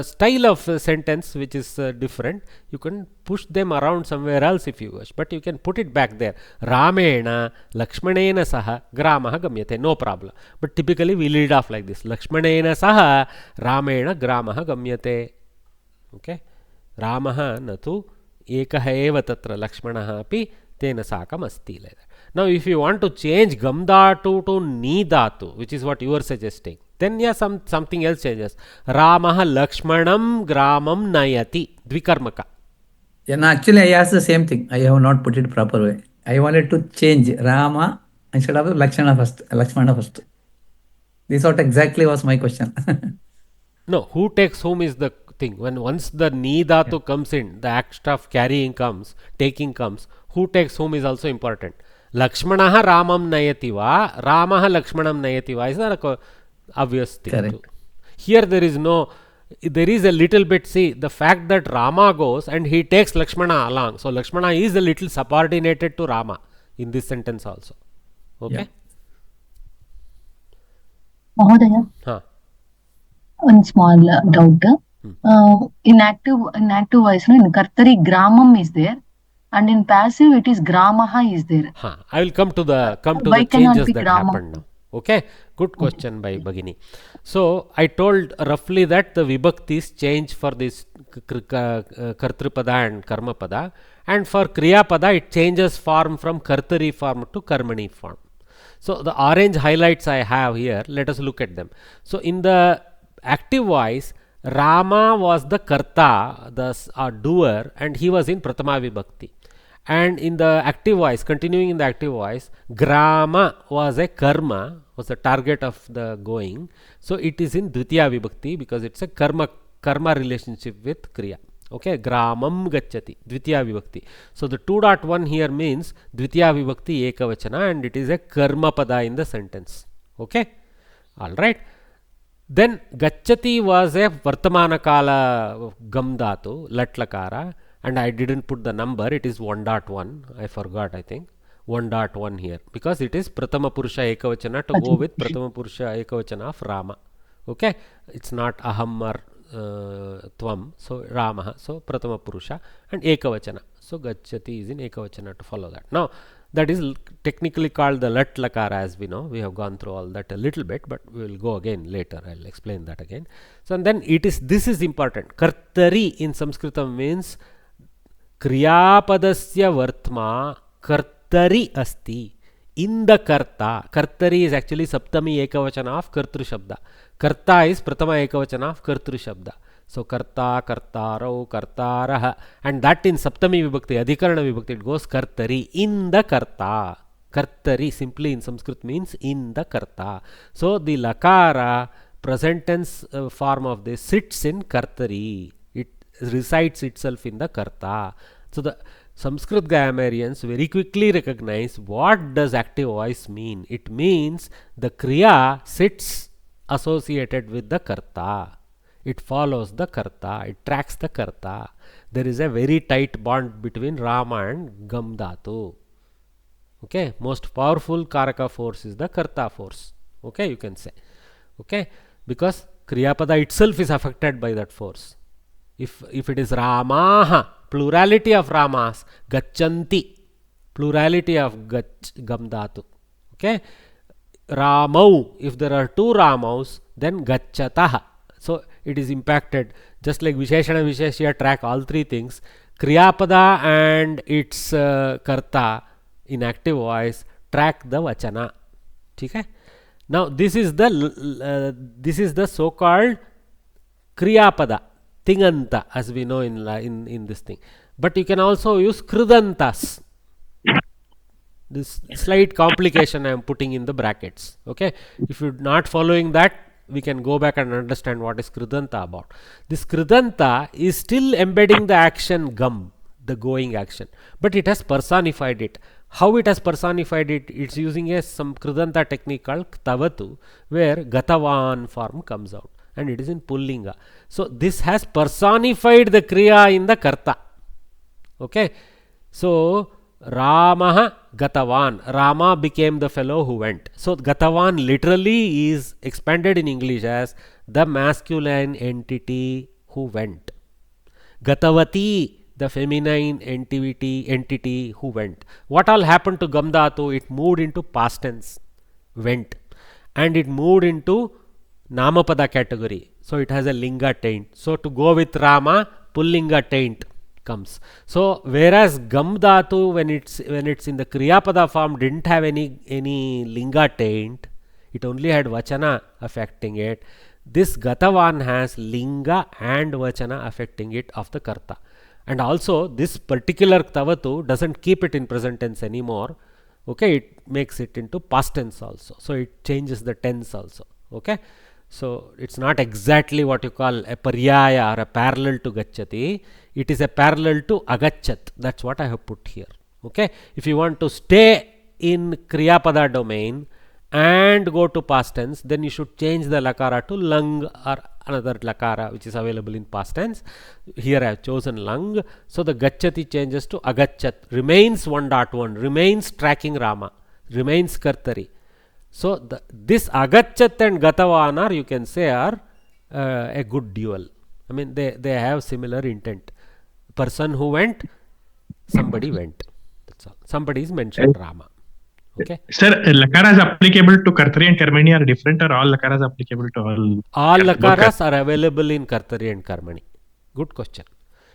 S2: style of sentence which is different, you can push them around somewhere else if you wish, but you can put it back there. Ramena Lakshmanena saha gramaha gamyate, no problem. But typically we lead off like this: Lakshmanena saha Ramena gramaha gamyate. Okay, Ramaha natu ekaha eva tatra Lakshmanaha api tena sakam asti. Now if you want to change gam dhatu to ni dhatu, which is what you are suggesting, then yeah, something else changes. Ramaha Lakshmanam gramam nayati, dvikarmaka.
S1: Yeah, no, actually I asked the same thing. I have not put it proper way. I wanted to change Rama instead of Lakshmana first. This what exactly was my question.
S2: No, who takes whom is the thing. When once the ni dhatu comes in, the act of carrying comes, taking comes, who takes whom is also important. Lakshmanaha Ramam Nayati va, Ramaha Lakshmanam Nayati va is not a obvious thing.
S1: Correct.
S2: Here there is no, there is a little bit, see, the fact that Rama goes and he takes Lakshmana along. So Lakshmana is a little subordinated to Rama in this sentence also. Okay?
S4: Mahodaya, one small doubt. In active voice, in Kartari, Gramam is there, and in passive it is Gramaha is there.
S2: I will come to the changes that happened now. Okay, good question by Bhagini. So I told roughly that the vibhaktis change for this Kartripada and Karmapada, and for Kriyapada it changes form from Kartari form to Karmani form. So the orange highlights I have here, let us look at them. So in the active voice, Rama was the Karta, the doer, and he was in Pratama Vibhakti. And in the active voice, continuing in the active voice, Grama was a karma, was the target of the going. So it is in Dvitiya Vibhakti because it's a karma relationship with Kriya. Okay, Gramam Gacchati, Dvitiya Vibhakti. So the 2.1 here means Dvitiya Vibhakti Ekavachana, and it is a karma pada in the sentence. Okay, alright. Then Gacchati was a Vartamana Kala Gam Dhatu, Latlakara. And I didn't put the number, it is 1.1, I forgot, I think 1.1 here, because it is Pratama Purusha Ekavachana to go with Pratama Purusha Ekavachana of Rama. Okay, it's not Aham or Tvam, so Rama, so Pratama Purusha and Ekavachana. So Gacchati is in Ekavachana to follow that. Now that is technically called the Lat Lakara, as we know. We have gone through all that a little bit, but we will go again later. I will explain that again. So and then this is important. Kartari in Samskritam means Kriyapadasya Vartma Kartari Asti. In the Karta. Kartari is actually Saptami Ekavachana of Kartru Shabda. Karta is Pratama Ekavachana of Kartru Shabda. So Karta, Kartaro, Kartaraha. And that in Saptami Vibhakti, Adhikarana Vibhakti, it goes Kartari. In the Karta. Kartari simply in Sanskrit means in the Karta. So the Lakara, present tense form of this, sits in Kartari. It resides itself in the Karta. So the Sanskrit grammarians very quickly recognize what does active voice mean. It means the Kriya sits associated with the Karta. It follows the Karta. It tracks the Karta. There is a very tight bond between Rama and Gam Dhatu. Okay, most powerful Karaka force is the Karta force. Okay, you can say. Okay, because Kriyapada itself is affected by that force. If it is Ramaha, plurality of Ramas, Gacchanti, plurality of Gam Dhatu. Okay, Ramau, if there are two Ramaus, then Gacchataha. So it is impacted, just like Visheshana Visheshya track all three things. Kriyapada and its Karta in active voice track the Vachana. Okay? Now this is the so-called Kriyapada, Tinganta, as we know in this thing. But you can also use Kridantas. This slight complication I am putting in the brackets. Okay, if you are not following that, we can go back and understand what is Kridanta about. This Kridanta is still embedding the action Gam, the going action, but it has personified it. How it has personified it? It's using some Kridanta technique called Ktavatu, where Gatavan form comes out, and it is in Pullinga. So this has personified the Kriya in the Karta. Okay, so Ramaha Gatavan. Rama became the fellow who went. So Gatavan literally is expanded in English as the masculine entity who went. Gatavati, the feminine entity who went. What all happened to Gam Dhatu? It moved into past tense, went, and it moved into Namapada category. So it has a Linga taint. So to go with Rama, Pullinga taint comes. So whereas Gam Dhatu, when it's in the Kriyapada form, didn't have any Linga taint, it only had Vachana affecting it. This Gatavan has Linga and Vachana affecting it of the Karta. And also this particular Ktavatu doesn't keep it in present tense anymore. Okay, it makes it into past tense also. So it changes the tense also. Okay, So it's not exactly what you call a paryaya or a parallel to gacchati. It is a parallel to agachat. That's what I have put here. Okay. If you want to stay in kriyapada domain and go to past tense, then you should change the lakara to lang or another lakara which is available in past tense. Here I have chosen lang. So the gacchati changes to agachat, remains 1.1, remains tracking Rama, remains kartari. So this agachat and gatavanar, you can say, are a good dual. I mean, they have similar intent. Person who went, somebody went. That's all. Somebody is mentioned Rama. Okay.
S5: Sir, lakaras applicable to Kartari and Karmani are different, or all lakaras applicable to all?
S2: All lakaras are available in Kartari and Karmani. Good question.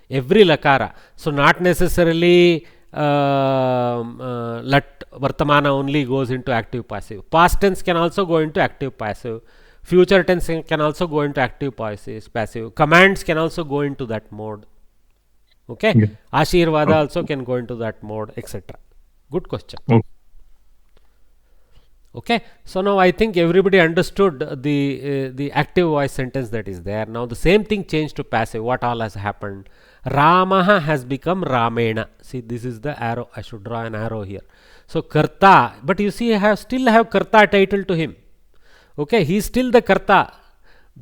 S2: Every lakara. So not necessarily lat vartamana only goes into active passive. Past tense can also go into active passive. Future tense can also go into active passive. Commands can also go into that mode. Okay. Yeah. Ashirvada also can go into that mode, etc. Good question. Okay. So now I think everybody understood the active voice sentence that is there. Now the same thing changed to passive. What all has happened? Ramaha has become Ramena. See, this is the arrow. I should draw an arrow here. So karta, but you see, still have karta title to him. Okay, he is still the karta.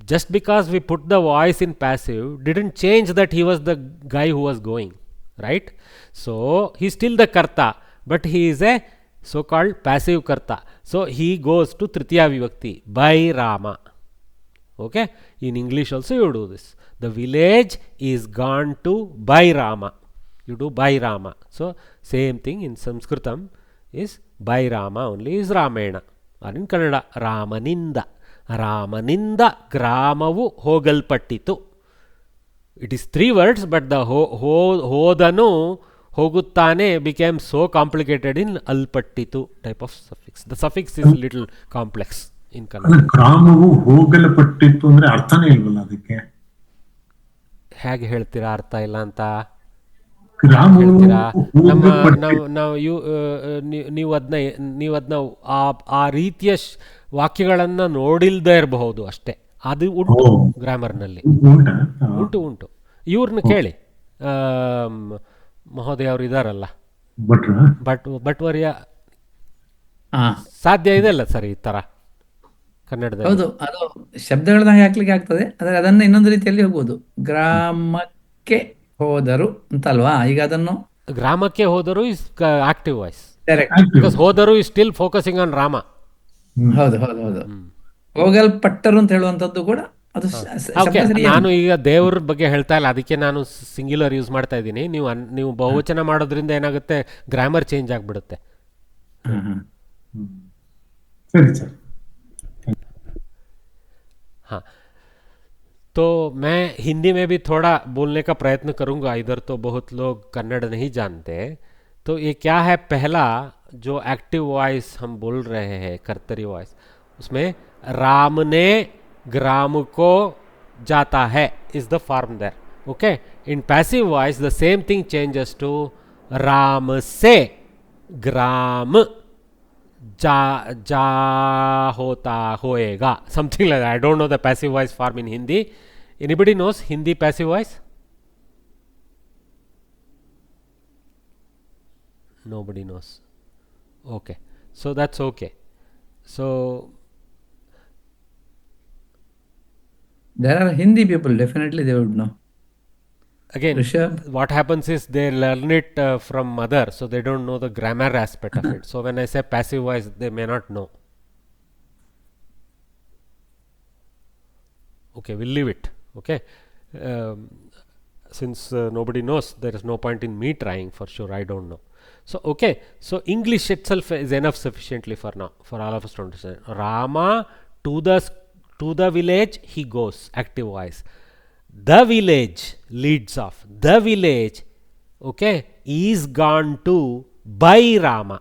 S2: Just because we put the voice in passive didn't change that he was the guy who was going, right? So he is still the karta, but he is a so-called passive karta. So he goes to Tritiya Vibhakti, by Rama. Okay, in English also you do this. The village is gone to by Rama. You do by Rama. So same thing in Samskritam is by Rama only is Ramena. Or in Kannada, Ramaninda. Ramaninda gramavu hogalpattitu. It is 3 words, but the hodanu hoguttane became so complicated in alpattitu type of suffix. The suffix is little complex in Kannada.
S3: ಗ್ರಾಮವು ಹೋಗಲ್ಪಟ್ಟಿತ್ತು ಅಂದ್ರೆ ಅರ್ಥನೇ ಇಲ್ವಲ್ಲ ಅದಕ್ಕೆ.
S2: ಹೇಗೆ ಹೇಳ್ತೀರಾ ಅರ್ಥ ಇಲ್ಲ ಅಂತ? ನೀವು ಅದನ್ನ ಆ ರೀತಿಯ ವಾಕ್ಯಗಳನ್ನು ನೋಡಿಲ್ದೇ ಇರಬಹುದು ಅಷ್ಟೇ. ಅದು ಉಂಟು ಗ್ರಾಮರ್ನಲ್ಲಿ, ಉಂಟು. ಇವ್ರನ್ನ ಕೇಳಿ, ಮಹೋದಯ ಅವರು ಇದಾರಲ್ಲ, ಬಟ್ವರ್ಯ, ಸಾಧ್ಯ ಇದೆ ಅಲ್ಲ ಸರ್ ಈ ತರ ಕನ್ನಡದಲ್ಲಿ?
S1: ಹೌದು, ಅದು ಶಬ್ದಗಳದಂಗೆ ಹಾಕ್ಲಿಕ್ಕೆ ಆಗ್ತದೆ, ಆದರೆ ಅದನ್ನ ಇನ್ನೊಂದು ರೀತಿಯಲ್ಲಿ ಹೋಗ್ಬೋದು. ಗ್ರಾಮಕ್ಕೆ ಹೋದರು ಅಂತ ಅಲ್ವಾ? ಈಗ ಅದನ್ನು
S2: ಗ್ರಾಮಕ್ಕೆ ಹೋದರು ಇಸ್ ಆಕ್ಟಿವ್ ವಾಯ್ಸ್, ಬಿಕಾಸ್ ಹೋದರು is still focusing on Rama.
S1: ಹೌದು. ಹೋಗಲ್ಪಟ್ಟರು ಅಂತ ಹೇಳುವಂತದ್ದು ಕೂಡ ಅದು.
S2: ನಾನು ಈಗ ದೇವ್ರ ಬಗ್ಗೆ ಹೇಳ್ತಾ ಇಲ್ಲ, ಅದಕ್ಕೆ ನಾನು ಸಿಂಗ್ಯುಲರ್ ಯೂಸ್ ಮಾಡ್ತಾ ಇದ್ದೀನಿ. ನೀವು ಬಹುವಚನ ಮಾಡೋದ್ರಿಂದ ಏನಾಗುತ್ತೆ, ಗ್ರಾಮರ್ ಚೇಂಜ್ ಆಗ್ಬಿಡುತ್ತೆ. हाँ, तो मैं हिंदी में भी थोड़ा बोलने का प्रयत्न करूंगा. इधर तो बहुत लोग कन्नड़ नहीं जानते. तो ये क्या है, पहला जो एक्टिव वॉइस हम बोल रहे हैं, कर्तरी वॉइस, उसमें राम ने ग्राम को जाता है is the form there. Okay, in passive voice the same thing changes to Ram से ग्राम जा होता होएगा, something like that. I don't know the passive voice form in Hindi. Anybody knows Hindi passive voice? Nobody knows. Okay, so that's okay. So
S1: there are Hindi people, definitely they would know.
S2: Again, what happens is they learn it from mother, so they don't know the grammar aspect of it. So when I say passive voice, they may not know. Okay, we'll leave it. Okay, since nobody knows, there is no point in me trying. For sure, I don't know. So okay, so English itself is enough sufficiently for now, for all of us to understand. Rama to the village he goes, active voice. The village leads off. The village, okay, is gone to by Rama.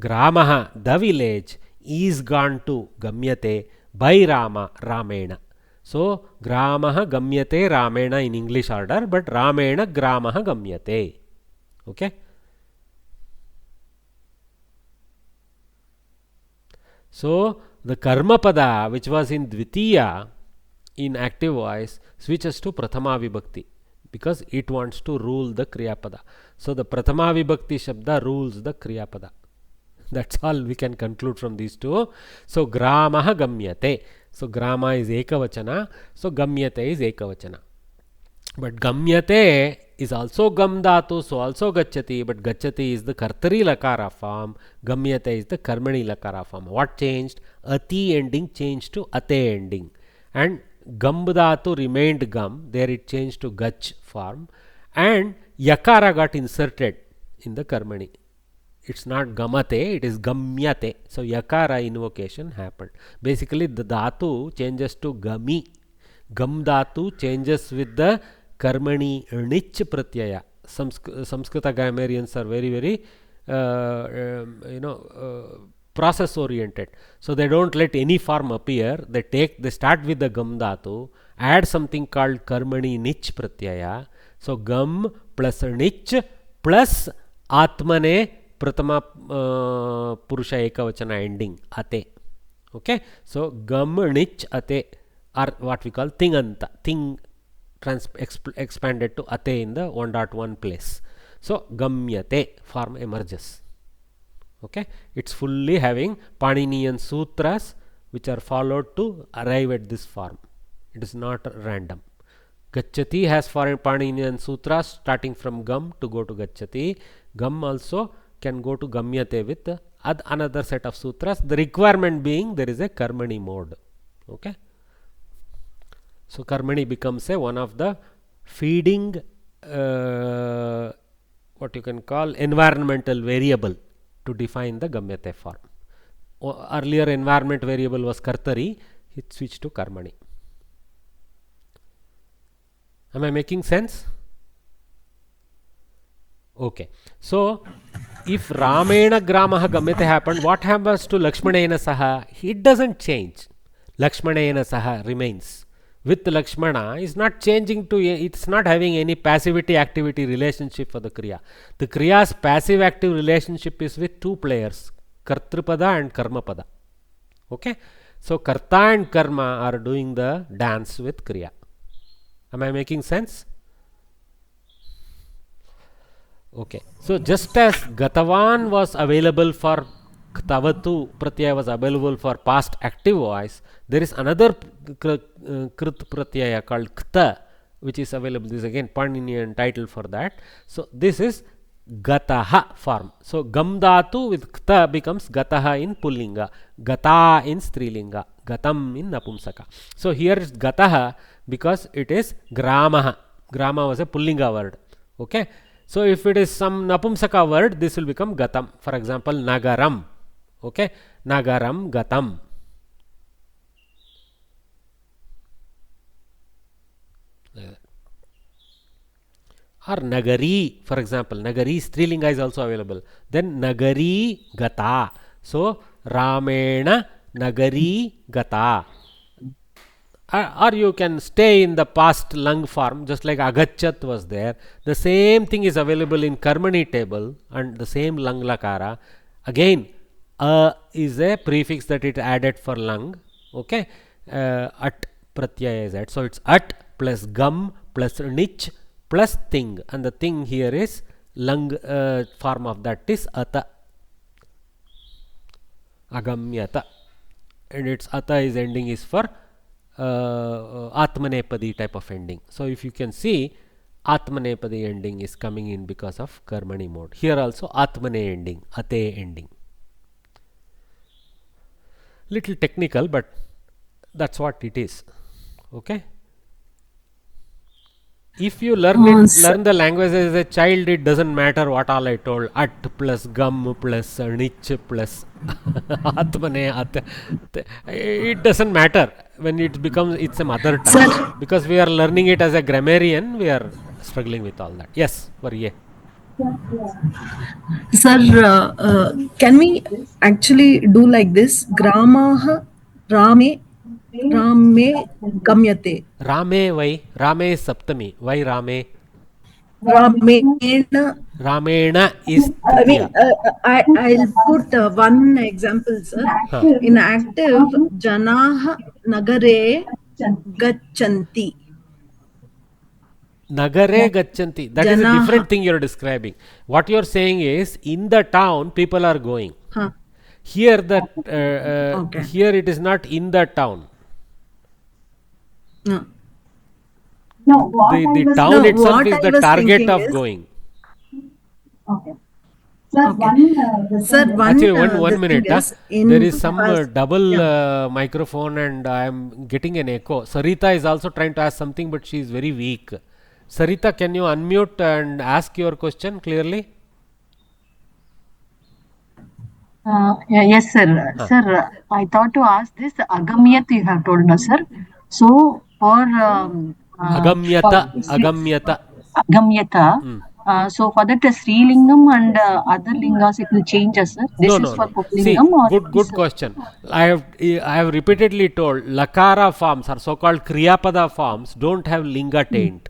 S2: Gramaha, the village, is gone to gamyate by Rama, Ramena. So gramaha gamyate Ramena in English order, but Ramena gramaha gamyate. Okay. So the karma pada, which was in dvitiya in active voice, switches to prathama vibhakti because it wants to rule the kriya pada. So the prathama vibhakti shabda rules the kriya pada. That's all we can conclude from these two. So gramaha gamyate. So grama is ekavachana. So gamyate is ekavachana. But gamyate is also gam dhatu, so also gacchati. But gacchati is the kartari lakara form. Gamyate is the karmani lakara form. What changed? Ati ending changed to ate ending. And gam dhatu remained gam. There it changed to gach form. And yakara got inserted in the karmani. It's not gamate, it is gamyate. So yakara invocation happened. Basically the dhatu changes to gami. Gam dhatu changes with the karmani nich pratyaya. Samskrita grammarians are very process oriented. So they don't let any form appear. They start with the gam dhatu, add something called karmani nich pratyaya. So gam plus nich plus atmane pratama purusha ekavachana ending ate. Okay, so gam nich ate are what we call tinganta. Ting expanded to ate in the 1.1 place. So gamyate form emerges. Okay, it's fully having Paninian sutras which are followed to arrive at this form. It is not random. Gacchati has foreign Paninian sutras starting from gam to go to gacchati. Gam also can go to gamyate with another set of sutras. The requirement being there is a karmani mode. Okay. So karmani becomes one of the feeding what you can call environmental variable to define the gamyate form. Earlier environment variable was kartari, it switched to karmani. Am I making sense? Okay. So if Ramena Gramaha Gamyate happened, what happens to Lakshmanena Saha? It doesn't change. Lakshmanena Saha remains. With Lakshmana is not changing to, it's not having any passivity activity relationship for the Kriya. The Kriya's passive active relationship is with two players, Kartrupada and Karmapada. Okay. So Karta and Karma are doing the dance with Kriya. Am I making sense? Okay. So just as Gatavan was available for Ktavatu Pratyaya was available for past active voice, there is another Krit Pratyaya called Kta which is available. This is again Paninian title for that. So this is Gataha form. So Gam Dhatu with Kta becomes Gataha in Pullinga, Gata in Strilinga, Gatam in Napumsaka. So here is Gataha because it is Gramaha. Grama was a Pullinga word. Okay. So if it is some Napumsaka word, this will become Gatam. For example, Nagaram. Okay. Nagaram, Gatam. Or Nagari, for example. Nagari, Strilinga is also available. Then Nagari, Gata. So Ramena, Nagari, Gata. Or you can stay in the past lung form, just like Agachat was there. The same thing is available in Karmani table and the same lung lakara. Again, is a prefix that it added for lung. Okay, at pratyaya is that. So it's at plus gum plus nich plus thing, and the thing here is lung form of that is ata. Agamyata, and its ata is ending is for Atmanepadi type of ending. So if you can see, Atmanepadi ending is coming in because of Karmani mode. Here also Atmane ending, Ate ending. Little technical, but that's what it is. Okay. If you learn the language as a child, it doesn't matter what all I told. At plus gum plus nich plus atmane at. It doesn't matter when it becomes it's a mother tongue. Sir, because we are learning it as a grammarian, we are struggling with all that. Yes, Varye.
S6: Sir, can we actually do like this? Gramaha Rame Gamyate.
S2: Rame, why? Rame is Saptami. Why Rame? Ramena is
S6: I mean,
S2: Tritiya.
S6: I'll put one example, sir. In active, Janaha Nagare Gachanti.
S2: Nagare Gachanti. That is a
S6: Janaha.
S2: different thing you are describing. What you are saying is in the town people are going.
S6: Huh.
S2: Here
S6: Okay.
S2: here it is not in the town.
S6: No.
S2: The town itself is the target of
S6: is,
S2: going.
S6: okay. Sir,
S2: Actually,
S6: the
S2: one minute.
S6: thing is
S2: There is some double
S6: yeah.
S2: microphone and I am getting an echo. Sarita is also trying to ask something, but she is very weak. Sarita, can you unmute and ask your question clearly?
S4: Yes, sir. Sir, I thought to ask this Agamyat you have told us, sir. So for
S2: Agamyata. Agamyata.
S4: Agamyata. So for that Srilingam and other lingas it will change us, sir. This is for
S2: See,
S4: Pupalingam or
S2: good question. I have repeatedly told Lakara forms or so-called Kriyapada forms don't have linga taint.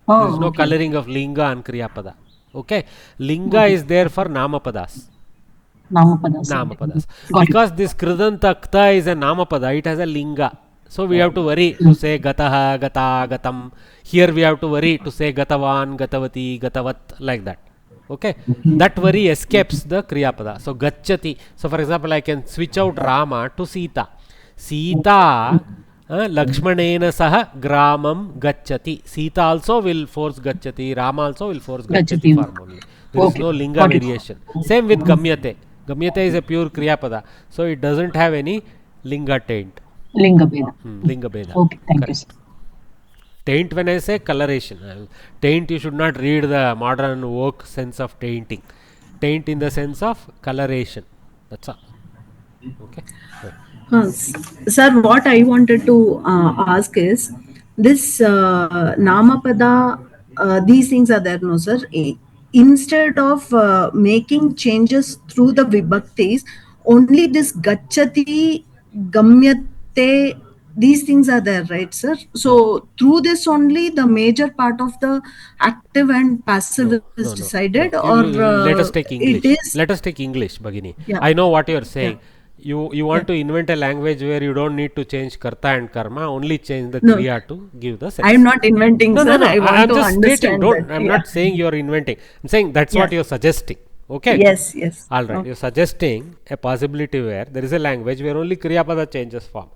S2: There is no coloring of linga and Kriyapada. Okay, linga is there for Namapadas. Namapadas. Because this Kridanta Kta is a Namapada, it has a linga. So we have to worry to say Gataha, Gata, Gatam. Here we have to worry to say Gatavan, Gatavati, Gatavat, like that. Okay, that worry escapes the Kriyapada. So Gacchati. So for example, I can switch out Rama to Sita. Sita Lakshmanena Saha Gramam Gacchati. Sita also will force Gacchati. Rama also will force Gacchati form only. There is no linga variation. Same with Gamyate. Gamyate is a pure Kriyapada. So it doesn't have any linga taint.
S4: Linga Beda.
S2: Linga Beda.
S4: Okay, thank you,
S2: Correct.
S4: sir.
S2: Taint, when I say coloration, taint you should not read the modern woke sense of tainting. Taint in the sense of coloration. That's all. Okay.
S6: Sir, what I wanted to ask is this Namapada, these things are there, no, sir? Instead of making changes through the Vibhaktis, only this Gachati, Gamyate, these things are there, right, sir? So through this only the major part of the active and passive is decided, or
S2: let us take English.
S6: it is.
S2: Let us take English, Bhagini.
S6: Yeah.
S2: I know what you are saying.
S6: Yeah.
S2: You want to invent a language where you don't need to change karta and karma, only change the kriya to give the sense.
S6: I am not inventing, sir. I want
S2: I'm
S6: to
S2: just stating.
S6: understand
S2: I'm not saying you are inventing. I'm saying that's what you are suggesting. Okay.
S6: Yes.
S2: All right. You're suggesting a possibility where there is a language where only kriya pada changes form.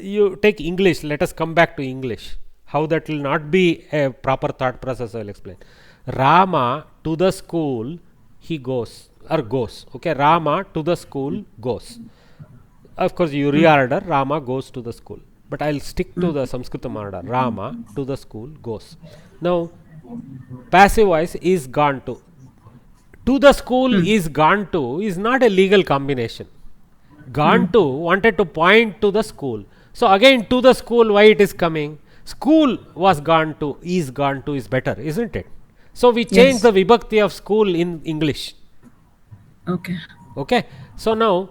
S2: You take English. Let us come back to English. How that will not be a proper thought process, I will explain. Rama to the school, he goes. Okay, Rama to the school goes. Of course, you reorder, Rama goes to the school. But I'll stick to the Samskritam order. Rama to the school goes. Now, passive voice is gone to. To the school is gone to is not a legal combination. Gone to wanted to point to the school. So again, to the school, why it is coming? School was gone to is better, isn't it? So we change the vibhakti of school in English. Okay. So now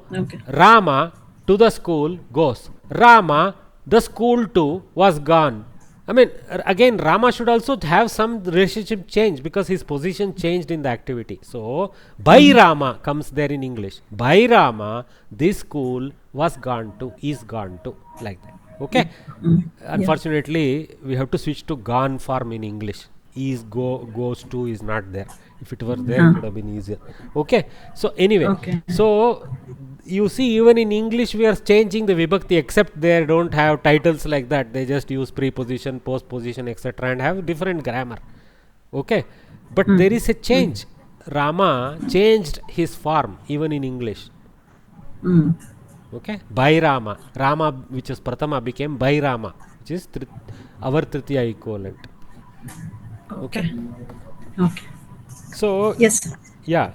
S2: Rama to the school goes. Rama, the school too was gone. I mean, again, Rama should also have some relationship change because his position changed in the activity. So by Rama comes there in English. By Rama, this school was gone to, is gone to, like that. Okay. Unfortunately, we have to switch to gone form in English. Is goes to is not there. If it were there, it would have been easier. Okay. So anyway, so you see, even in English, we are changing the vibhakti, except they don't have titles like that. They just use preposition, postposition, etc., and have different grammar. Okay. But there is a change. Rama changed his form even in English. Okay. By Rama. Rama, which is Pratama, became By Rama, which is our Tritiya equivalent. Okay. So, yeah.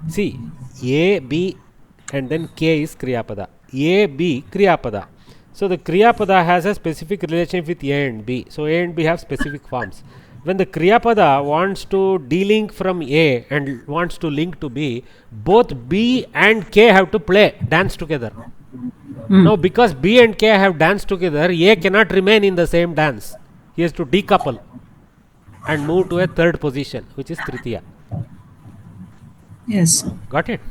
S2: See, A, B, and then K is Kriyapada. A, B, Kriyapada. So, the Kriyapada has a specific relationship with A and B. So, A and B have specific forms. When the Kriyapada wants to delink from A and wants to link to B, both B and K have to dance together. Now because B and K have danced together, A cannot remain in the same dance. He has to decouple and move to a third position, which is Tritiya.
S6: Yes.
S2: Got it?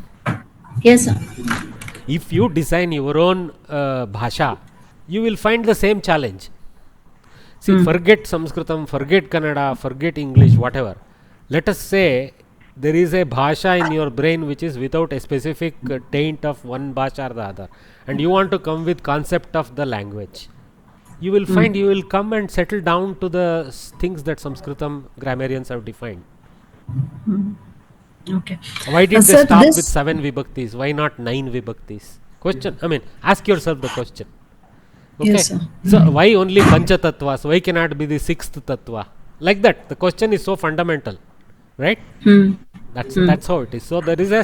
S6: Yes, sir.
S2: If you design your own bhasha, you will find the same challenge. See, forget Samskritam, forget Kannada, forget English, whatever. Let us say there is a bhasha in your brain which is without a specific taint of one bhasha or the other, and you want to come with concept of the language. You will find you will come and settle down to the things that Samskritam grammarians have defined.
S6: Okay.
S2: Why did they
S6: Sir,
S2: stop
S6: this-
S2: with 7 vibhaktis? Why not 9 vibhaktis? Question. I mean, ask yourself the question. Okay.
S6: Yes, sir.
S2: So why only Pancha Tattvas? Why cannot be the 6th Tattva? Like that. The question is so fundamental, right? That's how it is. So there is a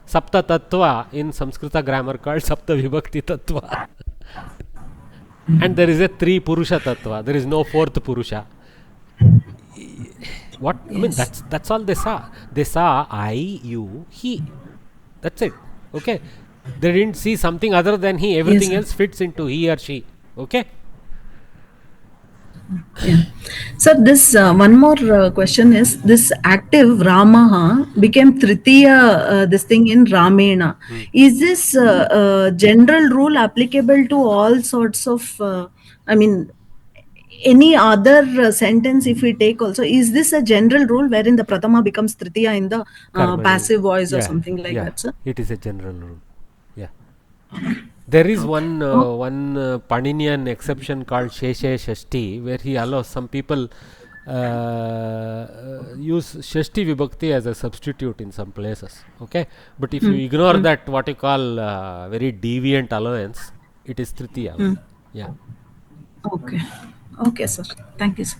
S2: Sapta Tattva in Samskrita grammar called Sapta Vibhakti Tattva. And there is a 3 Purusha Tattva. There is no 4th Purusha. What I mean, that's all they saw. They saw I, you, he. That's it. Okay. They didn't see something other than he. Everything else fits into he or she. Okay.
S6: Sir, this one more question is this active Ramaha became Tritiya this thing in Ramena. Is this general rule applicable to all sorts of I mean any other sentence if we take also, is this a general rule wherein the Pratama becomes Tritiya in the
S2: Karma.
S6: passive voice or
S2: Yeah,
S6: something like
S2: yeah.
S6: that, sir?
S2: It is a general rule. Yeah. There is one Paninian exception called Sheshe Shashti, where he allows some people use Shashti Vibhakti as a substitute in some places. Okay, but if you ignore that, what you call very deviant allowance, it is Tritiya. Yeah.
S6: Okay. Okay, sir. Thank you, sir.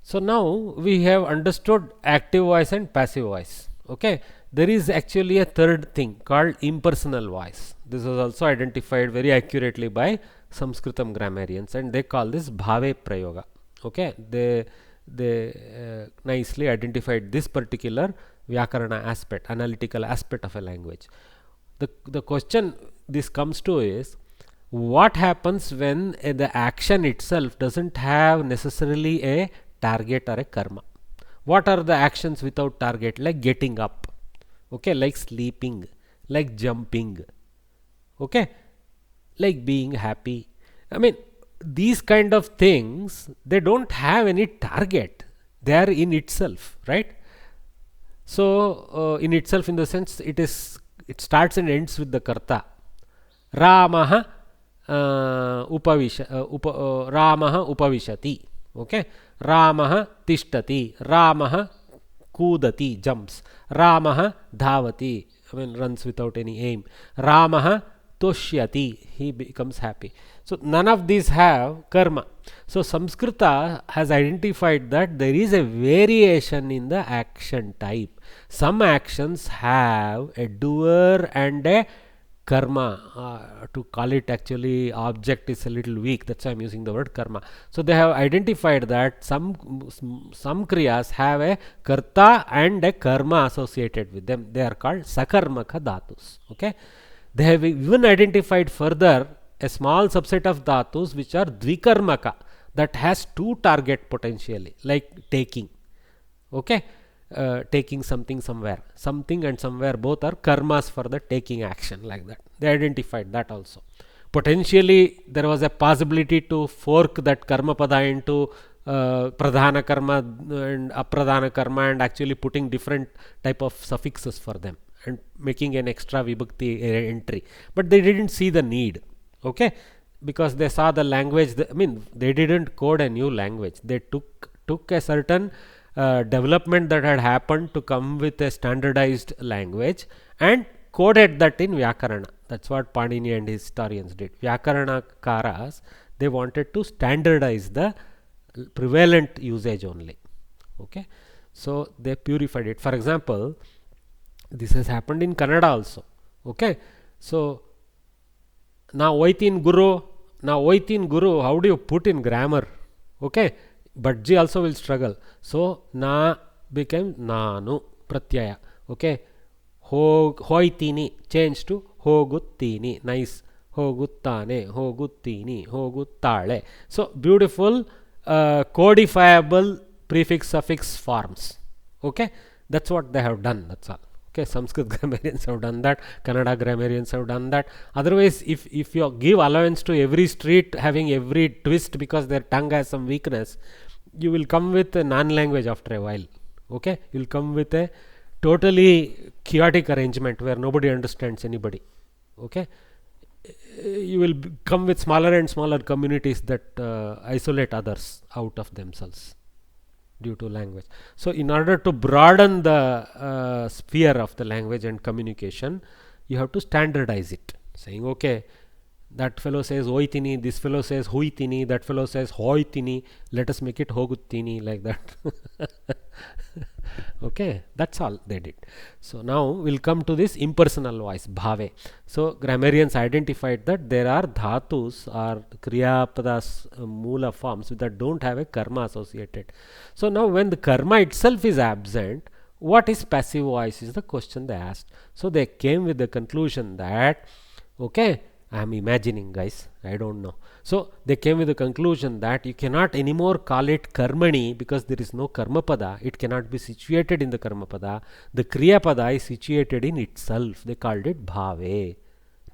S2: So now we have understood active voice and passive voice. Okay, there is actually a third thing called impersonal voice. This was also identified very accurately by Samskritam grammarians, and they call this Bhave Prayoga. Okay, they nicely identified this particular Vyakarana aspect, analytical aspect of a language. The question this comes to is, what happens when the action itself doesn't have necessarily a target or a karma? What are the actions without target? Like getting up, okay, like sleeping, like jumping, okay, like being happy. I mean, these kind of things, they don't have any target. They are in itself, right? So in itself, in the sense, it starts and ends with the karta. Ramaha Ramaha upavishati. Okay, Ramaha tishtati, Ramaha kudati, jumps, Ramaha dhavati, I mean runs without any aim, Ramaha toshyati, he becomes happy. So none of these have karma. So Samskrita has identified that there is a variation in the action type. Some actions have a doer and a karma. To call it actually object is a little weak, that's why I'm using the word karma. So they have identified that some kriyas have a karta and a karma associated with them. They are called sakarmaka dhatus. Okay, they have even identified further a small subset of dhatus which are dvikarmaka, that has two target potentially, like taking. Okay, taking something somewhere, something and somewhere, both are karmas for the taking action, like that. They identified that also. Potentially there was a possibility to fork that karma pada into pradhana karma and apradhana karma, and actually putting different type of suffixes for them and making an extra vibhakti entry, but they didn't see the need. Okay, because they saw the language, I mean, they didn't code a new language. They took a certain development that had happened to come with a standardized language and coded that in Vyakarana. That's what Panini and his historians did. Vyakarana-karas, they wanted to standardize the prevalent usage only. Okay, so they purified it. For example, this has happened in Kannada also. Okay, so now oitin guru, how do you put in grammar? Okay, Bhadji also will struggle. So na became nanu pratyaya. Okay, Hoitini changed to hoguttini. Nice. Hoguttane, hoguttini, hoguttale. So beautiful codifiable prefix suffix forms. Okay, that's what they have done. That's all. Okay, Sanskrit grammarians have done that. Kannada grammarians have done that. Otherwise, if you give allowance to every street having every twist because their tongue has some weakness, you will come with a non-language after a while. Okay, you will come with a totally chaotic arrangement where nobody understands anybody. Okay, you will come with smaller and smaller communities that isolate others out of themselves due to language. So in order to broaden the sphere of the language and communication, you have to standardize it, saying okay, that fellow says oitini, this fellow says huitini, that fellow says hoitini, let us make it hoguttini, like that. Okay, that's all they did. So now we'll come to this impersonal voice, bhave. So grammarians identified that there are dhatus or kriyapadas moola forms that don't have a karma associated. So now when the karma itself is absent, what is passive voice is the question they asked. So they came with the conclusion that, okay, I am imagining, guys, I don't know. So they came with the conclusion that you cannot anymore call it karmani because there is no karma pada. It cannot be situated in the karma pada. The kriya pada is situated in itself. They called it bhave.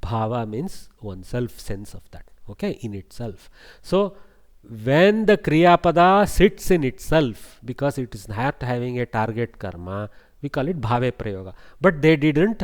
S2: Bhava means oneself, sense of that. Okay, in itself. So when the kriya pada sits in itself, because it is not having a target karma, we call it bhave prayoga. But they didn't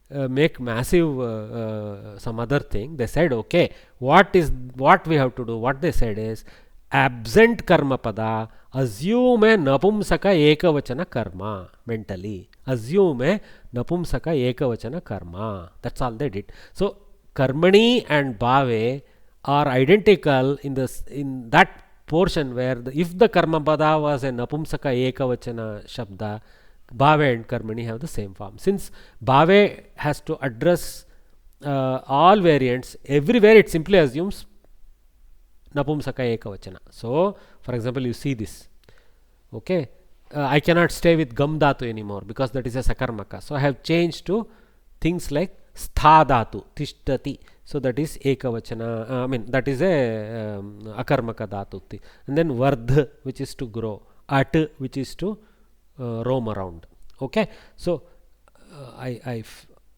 S2: make massive some other thing. They said, okay, what we have to do? What they said is, absent karma pada, assume a napumsaka ekavachana karma mentally. Assume a napumsaka ekavachana karma. That's all they did. So karmani and bhave are identical in that portion where if the karma pada was a napumsaka ekavachana shabda, bhave and karmani have the same form. Since bhave has to address all variants, everywhere it simply assumes napumsaka ekavachana. So for example, you see this. Okay, I cannot stay with gam dhatu anymore because that is a sakarmaka. So I have changed to things like stha dhatu, tishtati. So that is ekavachana, that is a akarmaka dhatu. And then vardh, which is to grow, at, which is to roam around. Okay, so I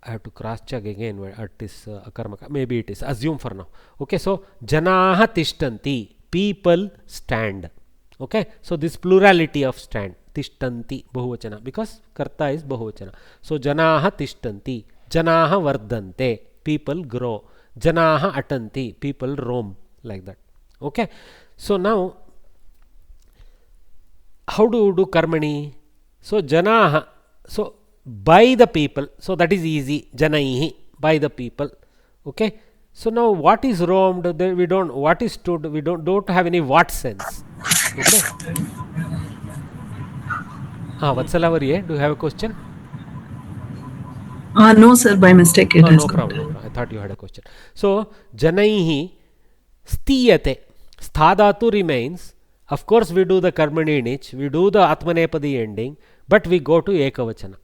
S2: have to cross check again where at is akarmaka. Maybe it is, assume for now. Okay, so janaha tishtanti, people stand. Okay, so this plurality of stand, tishtanti bahuvachana, because karta is bahuvachana. So janaha tishtanti, janaha vardante, people grow, janaha atanti, people roam, like that. Okay, so now how do you do karmani? So janaha, so by the people, so that is easy, janaihi, by the people. Okay, so now what is roamed? We don't, what is stood, we don't have any what sense. Okay. Vatsalavariye, do you have a question?
S6: No sir, by mistake it has
S2: no problem. I thought you had a question. So janaihi stiyate, sthadatu remains. Of course we do the karmani in each, we do the atmanepadi ending, but we go to ekavachana.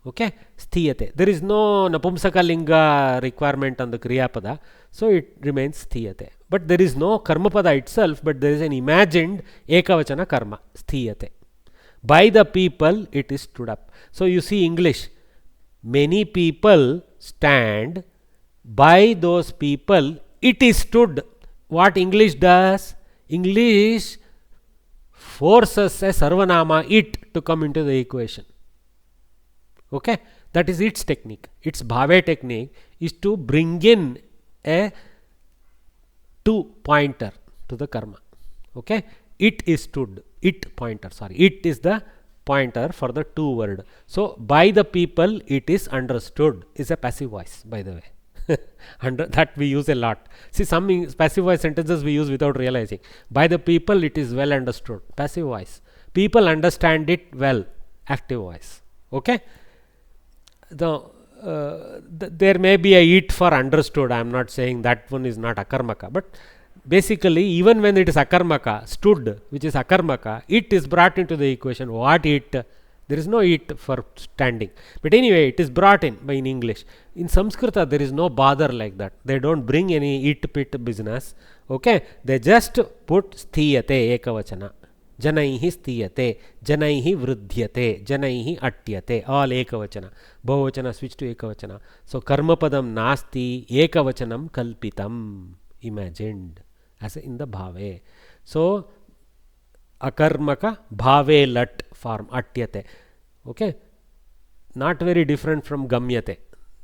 S2: Okay, sthiyate. There is no napumsaka linga requirement on the kriyapada, so it remains sthiyate. But there is no karmapada itself, but there is an imagined ekavachana karma, sthiyate. By the people it is stood up. So you see English, many people stand, by those people it is stood. What English does? English forces a sarvanama it to come into the equation. Okay, that is its technique. Its bhave technique is to bring in a to pointer to the karma. Okay, it is stood, it pointer, sorry, it is the pointer for the to word. So by the people it is understood is a passive voice, by the way. That we use a lot. See, some passive voice sentences we use without realizing. By the people it is well understood, passive voice. People understand it well, active voice. Okay, there may be a it for understood. I am not saying that one is not akarmaka, but basically even when it is akarmaka, stood, which is akarmaka, it is brought into the equation. What it? There is no it for standing. But anyway, it is brought in by in English. In Samskrita, there is no bother like that. They don't bring any it pit business. Okay, they just put sthiyate ekavachana. Janaihi sthiyate, janaihi vruddhyate, janaihi atyate, all ekavachana. Bahuvachana switch to ekavachana. So karmapadam nasti, ekavachanam kalpitam, imagined as in the bhave. So akarmaka bhave lat form atyate. Okay, not very different from gamyate.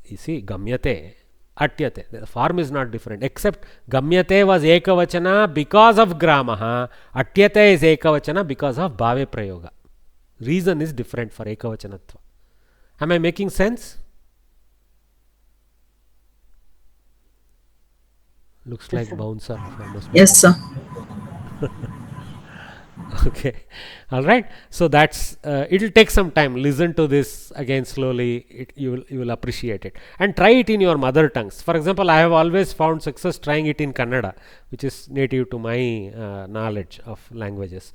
S2: You see, gamyate, atyate, the form is not different, except gamyate was ekavachana because of gramaha, atyate is ekavachana because of bhave prayoga. Reason is different for ekavachanatva. Am I making sense? Looks like bouncer.
S6: Yes, sir.
S2: Okay, all right. So that's it will take some time. Listen to this again slowly. You will appreciate it, and try it in your mother tongues. For example, I have always found success trying it in Kannada, which is native to my knowledge of languages.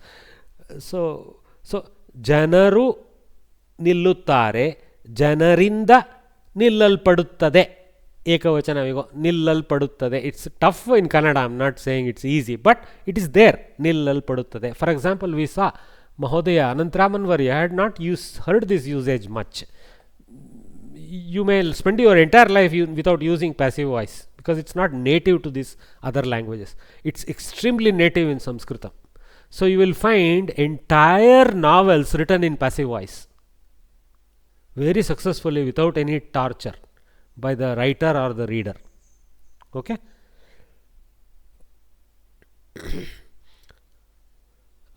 S2: So janaru nilluttare, janarinda nillalpaduttade. Ekavachana we go nillalpaduttade. It's tough in Kannada. I'm not saying it's easy, but it is there. Nillalpaduttade. For example, we saw Mahodaya Anantaraman Varya had not heard this usage much. You may spend your entire life without using passive voice because it's not native to these other languages. It's extremely native in Samskritam. So you will find entire novels written in passive voice very successfully without any torture by the writer or the reader. Okay.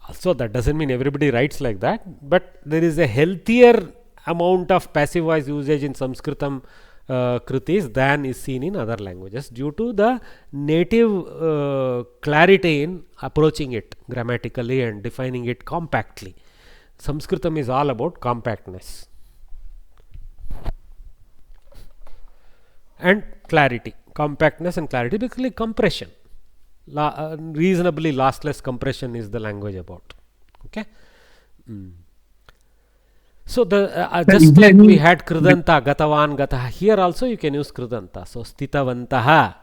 S2: Also, that doesn't mean everybody writes like that, but there is a healthier amount of passive voice usage in Samskritam kritis than is seen in other languages due to the native clarity in approaching it grammatically and defining it compactly. Samskritam is all about compactness and clarity. Compactness and clarity, basically compression. Reasonably lossless compression is the language about. Okay. So the just like we had kridanta, gatavan, gataha, here also you can use kridanta. So stitavantaha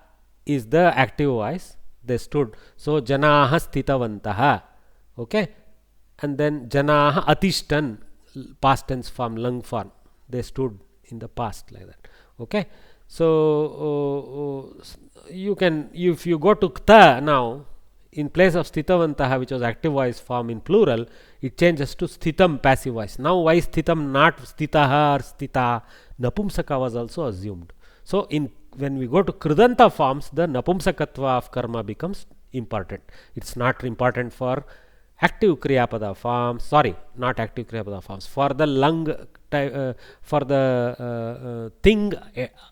S2: is the active voice. They stood. So janaha stitavantaha. Okay. And then janaha atishtan, past tense form, lung form. They stood in the past like that. Okay. So you can, if you go to kta now, in place of stitavantaha, which was active voice form in plural, it changes to stitam, passive voice. Now why stitam, not stitaha or stita? Napumsaka was also assumed. So when we go to kridanta forms, the napumsakatva of karma becomes important. It's not important for active kriyapada forms, sorry, not active kriyapada forms, for the lung for the thing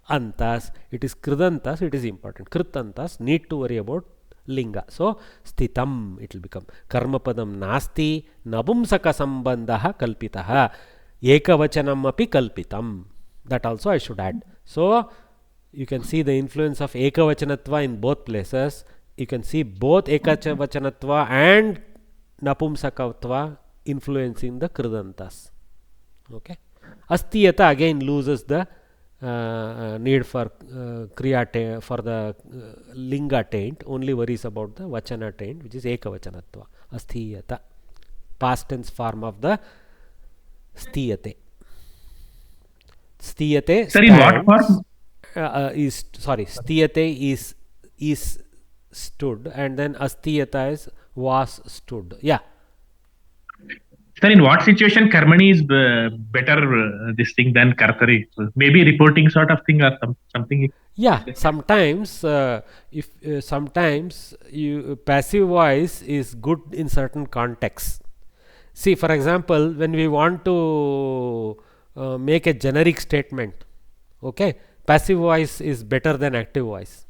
S2: antas, it is kridantas, it is important. Kritantas need to worry about linga. So sthitam it will become. Karmapadam nasti nabumsaka sambandha kalpitaha ekavachanam api kalpitam. That also I should add. So you can see the influence of ekavachanatva in both places. You can see both ekavachanatva and napumsakatva influencing the kridantas. Okay. Astiyata again loses the need for kriya for the linga taint, only worries about the vachana taint, which is ekavachanatva. Asthiyata, past tense form of the sthiyate. Sthiyate
S5: Sir, in what form?
S2: Is sorry, sthiyate is stood, and then asthiyata is was stood. Yeah.
S5: Sir, in what situation Karmani is better this thing than Kartari? So maybe reporting sort of thing or something.
S2: Yeah, sometimes sometimes passive voice is good in certain contexts. See, for example, when we want to make a generic statement, okay, passive voice is better than active voice.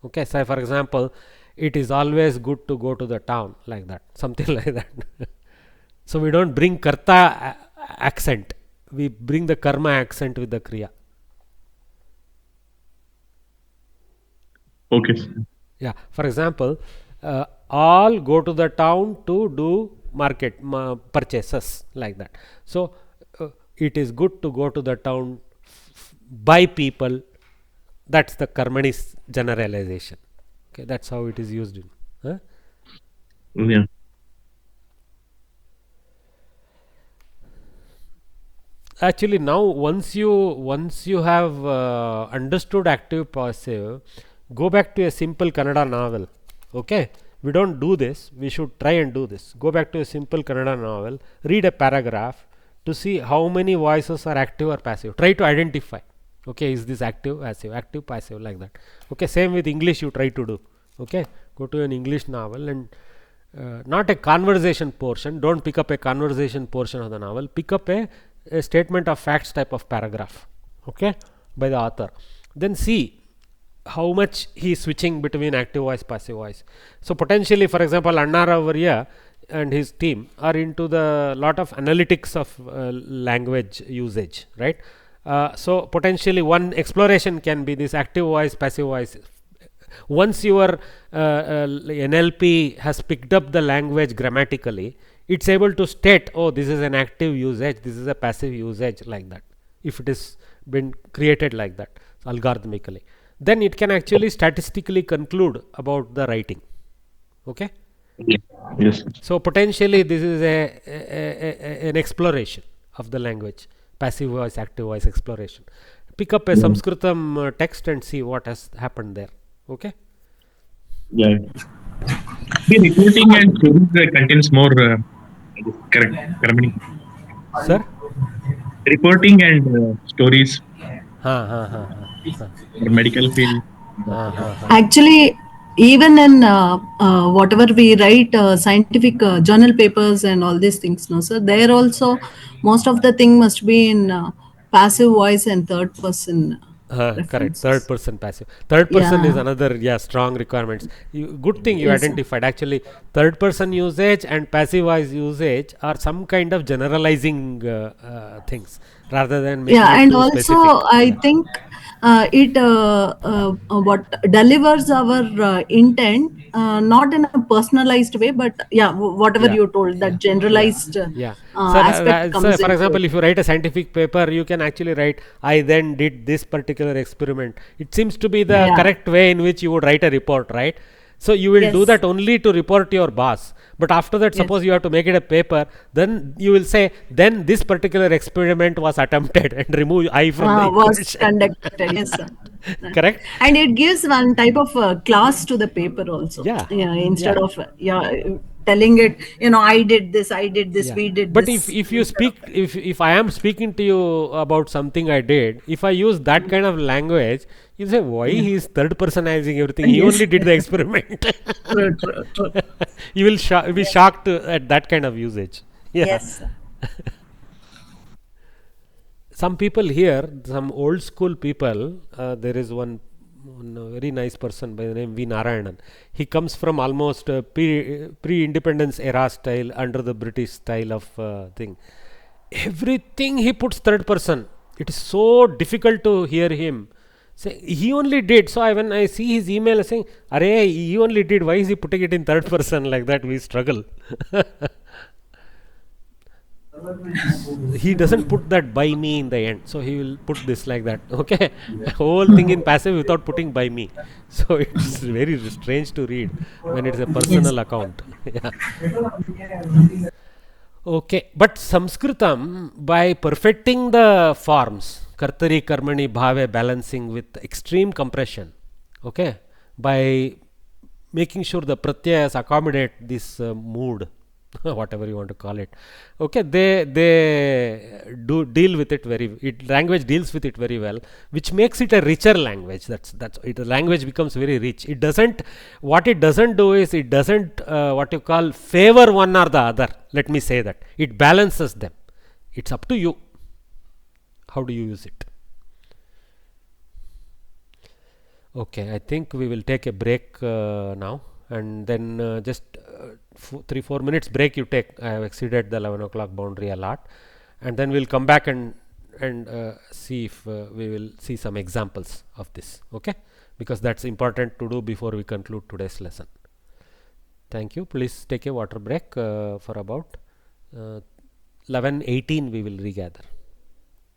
S2: Okay, say for example, it is always good to go to the town, like that, something like that. So we don't bring karta accent, we bring the karma accent with the kriya.
S5: Okay.
S2: Yeah, for example, all go to the town to do market purchases, like that. So it is good to go to the town by people. That's the karmani's generalization. Okay, that's how it is used in.
S5: Yeah.
S2: Actually, now once you have understood active passive, go back to a simple Kannada novel. Okay, we don't do this. We should try and do this. Go back to a simple Kannada novel, read a paragraph to see how many voices are active or passive. Try to identify. Okay, is this active, passive, like that. Okay, same with English. You try to do. Okay, go to an English novel and not a conversation portion. Don't pick up a conversation portion of the novel. Pick up a statement of facts type of paragraph, okay, by the author. Then see how much he is switching between active voice, passive voice. So potentially, for example, Annara over here and his team are into the lot of analytics of language usage, right? So potentially one exploration can be this active voice, passive voice. Once your NLP has picked up the language grammatically, it's able to state, oh, this is an active usage, this is a passive usage, like that. If it is been created like that algorithmically, then it can actually statistically conclude about the writing. Okay.
S5: Yes.
S2: So potentially this is an exploration of the language, passive voice, active voice exploration. Pick up a Samskritam text and see what has happened there. Okay.
S5: Yeah. The reporting and stories contains more correct.
S2: Sir?
S5: Reporting and stories
S2: Ha.
S5: for medical field.
S6: Actually, even in whatever we write, scientific journal papers and all these things, no, sir, there also most of the thing must be in passive voice and third person
S2: Correct.
S6: references.
S2: Third person passive. Third person is
S6: Yeah.
S2: another strong requirements. Good thing you
S6: Yes, sir.
S2: identified. Actually, third person usage and passive voice usage are some kind of generalizing things rather than making
S6: Yeah,
S2: it
S6: and
S2: too
S6: also
S2: specific.
S6: I think it what delivers our intent not in a personalized way, but yeah, whatever
S2: Yeah,
S6: you told, that generalized
S2: yeah. So,
S6: aspect
S2: so
S6: comes
S2: for
S6: into
S2: example,
S6: it.
S2: if you write a scientific paper, you can actually write, I then did this particular experiment. It seems to be the
S6: Yeah.
S2: correct way in which you would write a report, right? So you will do
S6: Yes.
S2: that only to report to your boss. But after that,
S6: Yes.
S2: suppose you have to make it a paper, then you will say, then this particular experiment was attempted and remove I from the
S6: Was
S2: equation.
S6: conducted, yes, sir.
S2: Correct?
S6: And it gives one type of class to the paper also.
S2: Yeah.
S6: Instead
S2: Yeah.
S6: of telling it, I did this,
S2: Yeah.
S6: we did
S2: But
S6: this.
S2: if you
S6: Instead
S2: speak, if I am speaking to you about something I did, if I use that kind of language, you say, why he is third personizing everything? He
S6: Yes.
S2: only did the experiment.
S6: True.
S2: You will be shocked at that kind of usage. Yeah.
S6: Yes, sir.
S2: Some people here, some old school people, there is one very nice person by the name V. Narayanan. He comes from almost pre-independence era style, under the British style of thing. Everything he puts third person. It is so difficult to hear him. Say, he only did. So when I see his email saying, "Arey, he only did. Why is he putting it in third person like that?" We struggle. He doesn't put that by me in the end, so he will put this like that. Okay, whole thing in passive without putting by me. So it's very strange to read when it's a personal account. Yeah. Okay, but Samskritam, by perfecting the forms, kartari, karmani, bhave, balancing with extreme compression, okay, by making sure the pratyayas accommodate this mood, whatever you want to call it, okay, they do deal with it language deals with it very well, which makes it a richer language. That's it. The language becomes very rich. It doesn't, what it doesn't do is, it doesn't what you call favor one or the other. Let me say that it balances them. It's up to you. How do you use it? Okay, I think we will take a break now, and then just 3-4 minutes break you take. I have exceeded the 11 o'clock boundary a lot, and then we'll come back and see if we will see some examples of this. Okay, because that's important to do before we conclude today's lesson. Thank you. Please take a water break for about 11:18. We will regather.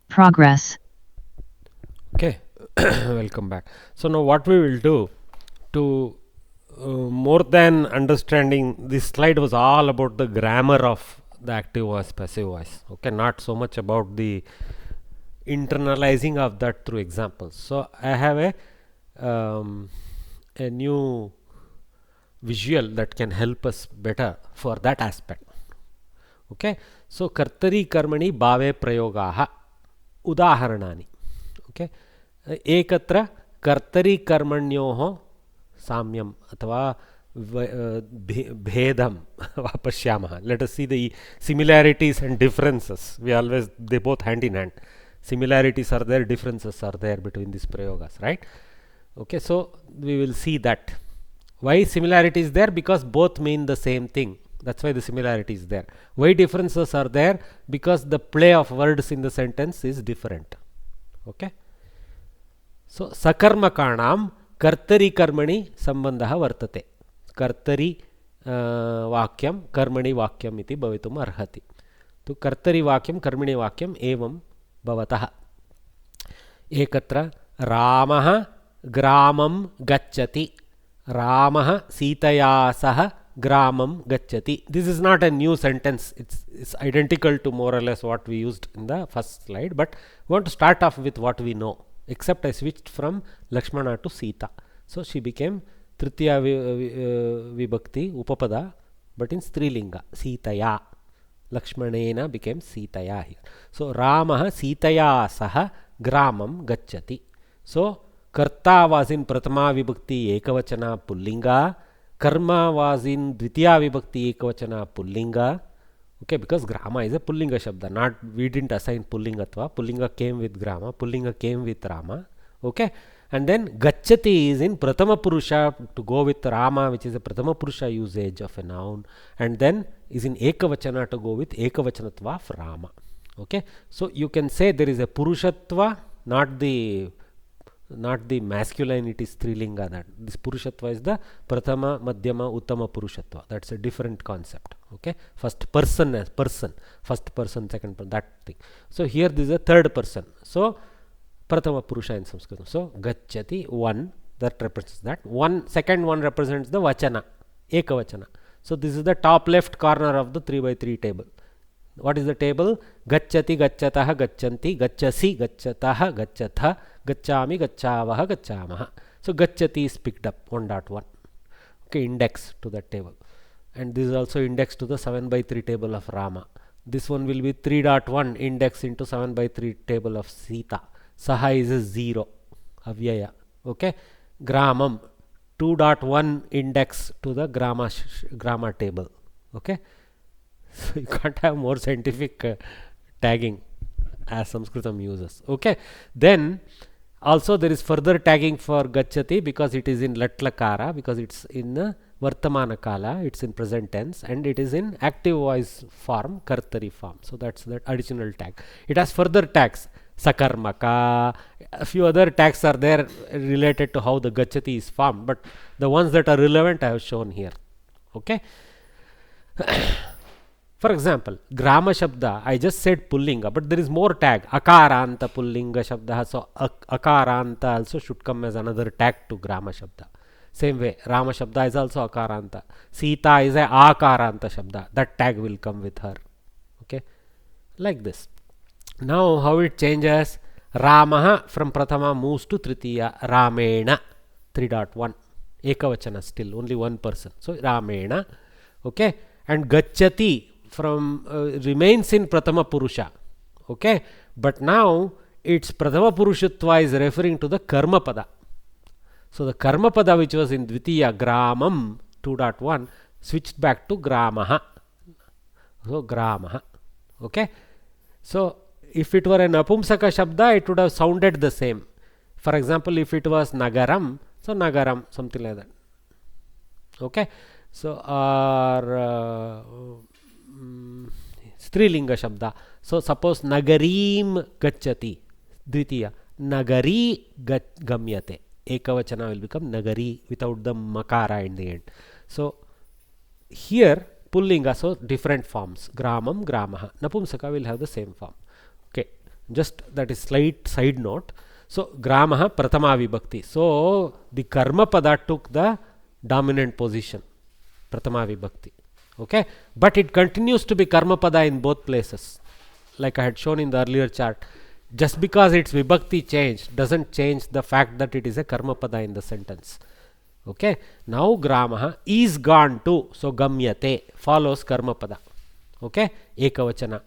S7: Progress.
S2: Okay, welcome back. So now what we will do to more than understanding, this slide was all about the grammar of the active voice, passive voice. Okay, not so much about the internalizing of that through examples. So I have a new visual that can help us better for that aspect. Okay, so kartari karmani bhave prayogaha udaharanani. Okay, ekatra kartari karmanyoho samyam athava bhedam pashyamah. Let us see the similarities and differences. They both hand in hand. Similarities are there, differences are there between these prayogas, right? Okay, so we will see that. Why similarity is there? Because both mean the same thing. That's why the similarity is there. Why differences are there? Because the play of words in the sentence is different. Okay. So sakarmakanam kartari karmani sambandha vartate. Kartari vakyam karmani vakyam iti bhavitum arhati. To kartari vakyam karmani vakyam evam bhavatah. Ekatra Ramah gramam gacchati. Ramah Sitaya saha gramam gacchati. This is not a new sentence. It's identical to more or less what we used in the first slide, but we want to start off with what we know, except I switched from Lakshmana to Sita. So she became Tritiya Vibhakti Upapada, but in Strilinga, Sitaya. Lakshmanena became Sitaya here. So Ramah Sitaya saha gramam gacchati. So Karta was in Pratama Vibhakti Ekavachana Pullinga. Karma was in Dvitiya Vibhakti Ekavachana Pullinga. Okay, because Grama is a Pullinga Shabda. We didn't assign Pullingatva. Pullinga came with Grama. Pullinga came with Rama. Okay. And then Gacchati is in Pratama Purusha to go with Rama, which is a Pratama Purusha usage of a noun. And then is in Ekavachana to go with Ekavachanatva of Rama. Okay. So you can say there is a Purushatva, not the masculine, it is Strilinga. That this Purushatva is the Prathama, Madhyama, Uttama Purushatva. That's a different concept. Okay, first person as person, first person, second person, that thing. So here this is a third person. So Prathama Purusha in Samskritam. So Gacchati, one, that represents that. Second one represents the Vachana, Ekavachana. So this is the top left corner of the 3x3 table. What is the table? Gacchati, gacchataha, gacchanti, gacchasi, gacchataha, gachatha, gacchami, gacchavaha, gacchamaha. So gacchati is picked up 1.1. Okay, index to that table. And this is also index to the 7x3 table of Rama. This one will be 3.1 index into 7x3 table of Sita. Saha is a 0, avyaya. Okay, Gramam 2.1 index to the Grama table. Okay. So you can't have more scientific tagging as Samskritam uses. Okay. Then also there is further tagging for Gacchati because it is in Latlakara, because it's in Vartamana Kala, it's in present tense, and it is in active voice form, Kartari form. So that's that additional tag. It has further tags. Sakarmaka, a few other tags are there related to how the Gacchati is formed, but the ones that are relevant I have shown here. Okay. For example, Grama Shabda, I just said Pullinga, but there is more tag. Akaranta Pullinga Shabda. So Akaranta also should come as another tag to Grama Shabda. Same way, Rama Shabda is also Akaranta. Sita is a Akaranta Shabda. That tag will come with her. Okay, like this. Now how it changes? Ramaha from Prathama moves to Tritiya. Ramena 3.1. Ekavachana still, only one person. So Ramena. Okay, and Gacchati from remains in Prathama Purusha. Okay, but now its Prathama Purushatva is referring to the Karma Pada. So the Karma Pada which was in Dvitiya Gramam 2.1 switched back to Gramaha. So Gramaha. Okay, so if it were an Apumsaka Shabda, it would have sounded the same. For example, if it was Nagaram, so Nagaram, something like that. Okay, so Strilinga Shabda. So suppose Nagarim Gacchati, Dvitiya, Nagari Gamyate. Ekavachana will become Nagari without the Makara in the end. So here Pullinga, so different forms. Gramam, Gramaha. Napumsaka will have the same form. Okay. Just that is slight side note. So Gramaha Pratama Vibhakti. So the Karma Pada took the dominant position, Pratama Vibhakti. Okay, but it continues to be Karma Pada in both places, like I had shown in the earlier chart. Just because its Vibhakti changed doesn't change the fact that it is a Karma Pada in the sentence. Okay, now Gramaha is gone to, so Gamyate follows Karma Pada. Okay, Ekavachana.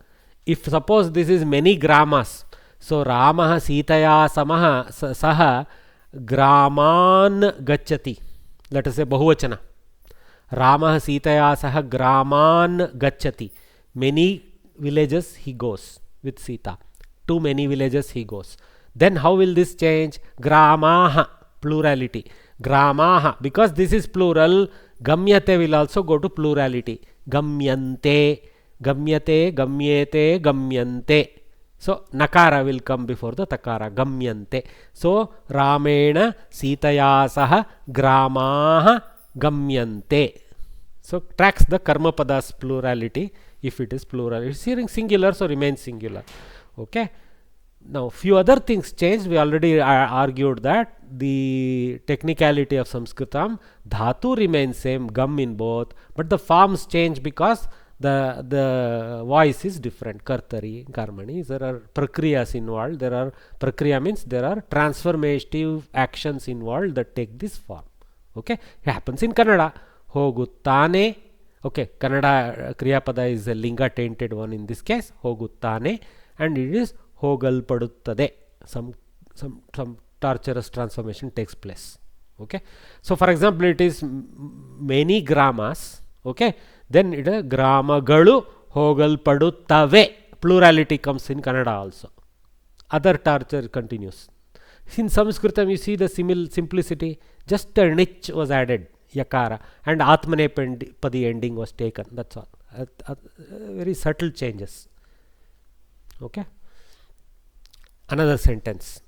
S2: If suppose this is many gramas, so Ramaha Sitaya Samaha Saha Graman Gachati. Let us say Bahuvachana. Ramaha Sitaya Saha Graman Gachati. Many villages he goes with Sita. Too many villages he goes. Then how will this change? Gramaha, plurality. Gramaha, because this is plural, Gamyate will also go to plurality. Gamyante. Gamyate, Gamyete, Gamyante. So Nakara will come before the Takara. Gamyante. So Ramena Sitaya Saha Gramaha Gamyante. So tracks the Karma Pada's plurality. If it is plural, it's here in singular, so remains singular. Okay. Now few other things changed. We already argued that the technicality of Samskritam, Dhatu remains same, Gam in both, but the forms change because the voice is different. Kartari, Karmani, there are prakriyas involved. There are prakriya means there are transformative actions involved that take this form. Okay, it happens in Kannada. Hoguttane. Okay, Kannada Kriyapada is a linga tainted one in this case. Hoguttane, and it is Hogalpaduttade. Some torturous transformation takes place. Okay, so for example, it is many gramas. Okay, then it is Gramagalu Hogalpaduttave. Plurality comes in Kannada also. Other torture continues. In Samskritam, you see the simplicity. Just a nich was added, Yakara, and Atmanepadi ending was taken. That's all. Very subtle changes. Okay. Another sentence.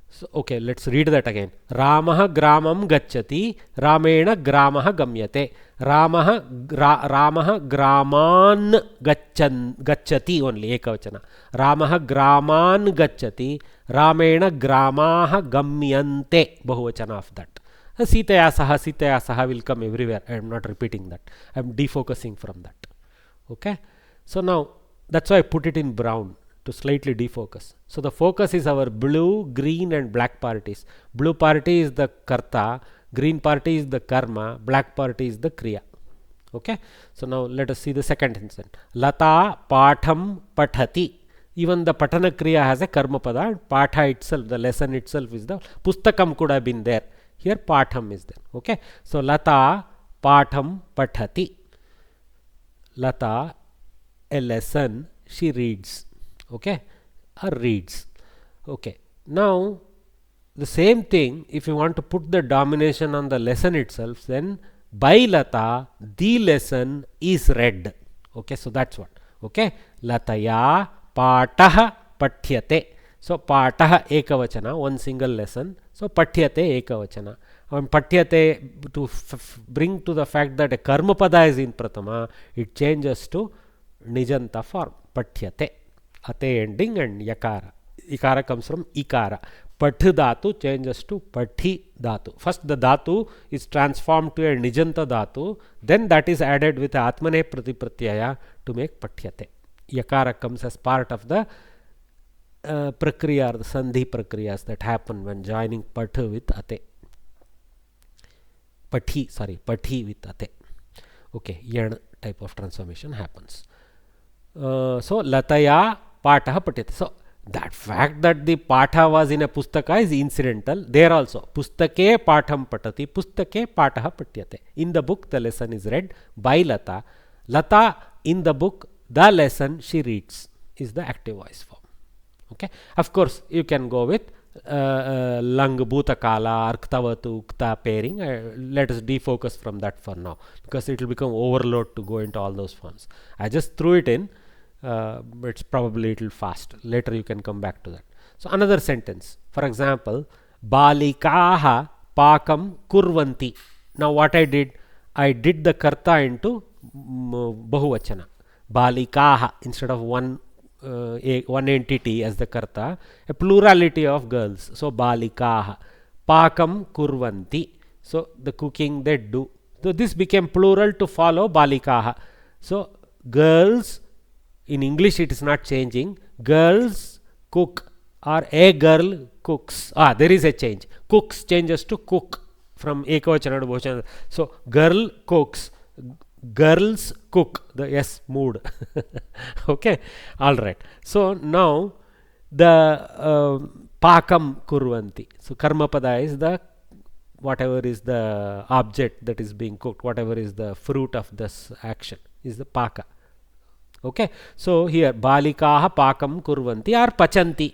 S2: So, okay, let's read that again. Ramaha Gramam Gachati, Ramena Gramaha Gamyate. Ramaha Graman Gachati only, Ekavachana. Ramaha Graman Gachati, Ramena Gramaha Gamyante. Bahuvachana of that. Sitaya Saha will come everywhere. I am not repeating that. I am defocusing from that. Okay. So now, that's why I put it in brown, to slightly defocus. So the focus is our blue, green and black parties. Blue party is the karta, green party is the karma, black party is the kriya. Okay. So now let us see the second instance. Lata patham pathati. Even the patana kriya has a karma pada, and patha itself, the lesson itself is the pustakam could have been there. Here patham is there. Okay. So Lata patham pathati. Lata, a lesson, she reads. Okay, or reads. Okay, now the same thing, if you want to put the domination on the lesson itself, then by Lata, the lesson is read. Okay, so that's what. Okay, Lataya Pataha Pathyate. So Pataha Ekavachana, one single lesson. So Pathyate Ekavachana. And Pathyate, to bring to the fact that a Karma Pada is in Pratama, it changes to Nijanta form. Pathyate. Ate ending and Yakara. Ikara comes from Ikara. Pathu Dhatu changes to Pathi Dhatu. First the Dhatu is transformed to a Nijanta Dhatu. Then that is added with Atmane Pratipratyaya to make Pathyate. Yakara comes as part of the Prakriya or the Sandhi Prakriyas that happen when joining Pathu with Ate. Pathi with Ate. Okay, Yan type of transformation happens. So Lataya Pataha Patyate. So that fact that the Patha was in a Pustaka is incidental. There also Pustake Patham Patati, Pustake Pataha Patyate. In the book the lesson is read by Lata. Lata in the book the lesson she reads is the active voice form. Okay. Of course you can go with Lang Bhutakala, Arktavatu, Ukta pairing. Let us defocus from that for now because it will become overload to go into all those forms. I just threw it in. It's probably a little fast. Later you can come back to that. So another sentence. For example, Balikaha Pakam Kurvanti. Now what I did the karta into Bahuvachana. Balikaha instead of one one entity as the karta, a plurality of girls. So balikaha, pakam kurvanti. So the cooking they do. So this became plural to follow balikaha. So girls, in English it is not changing. Girls cook or a girl cooks. There is a change. Cooks changes to cook from ekavachana to bahuvachana. So girl cooks, girls cook. The yes mood. Okay, all right. So now the pakam kurvanti. So karma pada is the whatever is the object that is being cooked, whatever is the fruit of this action is the paka. Okay, so here balikaha pakam kurvanti or pachanti.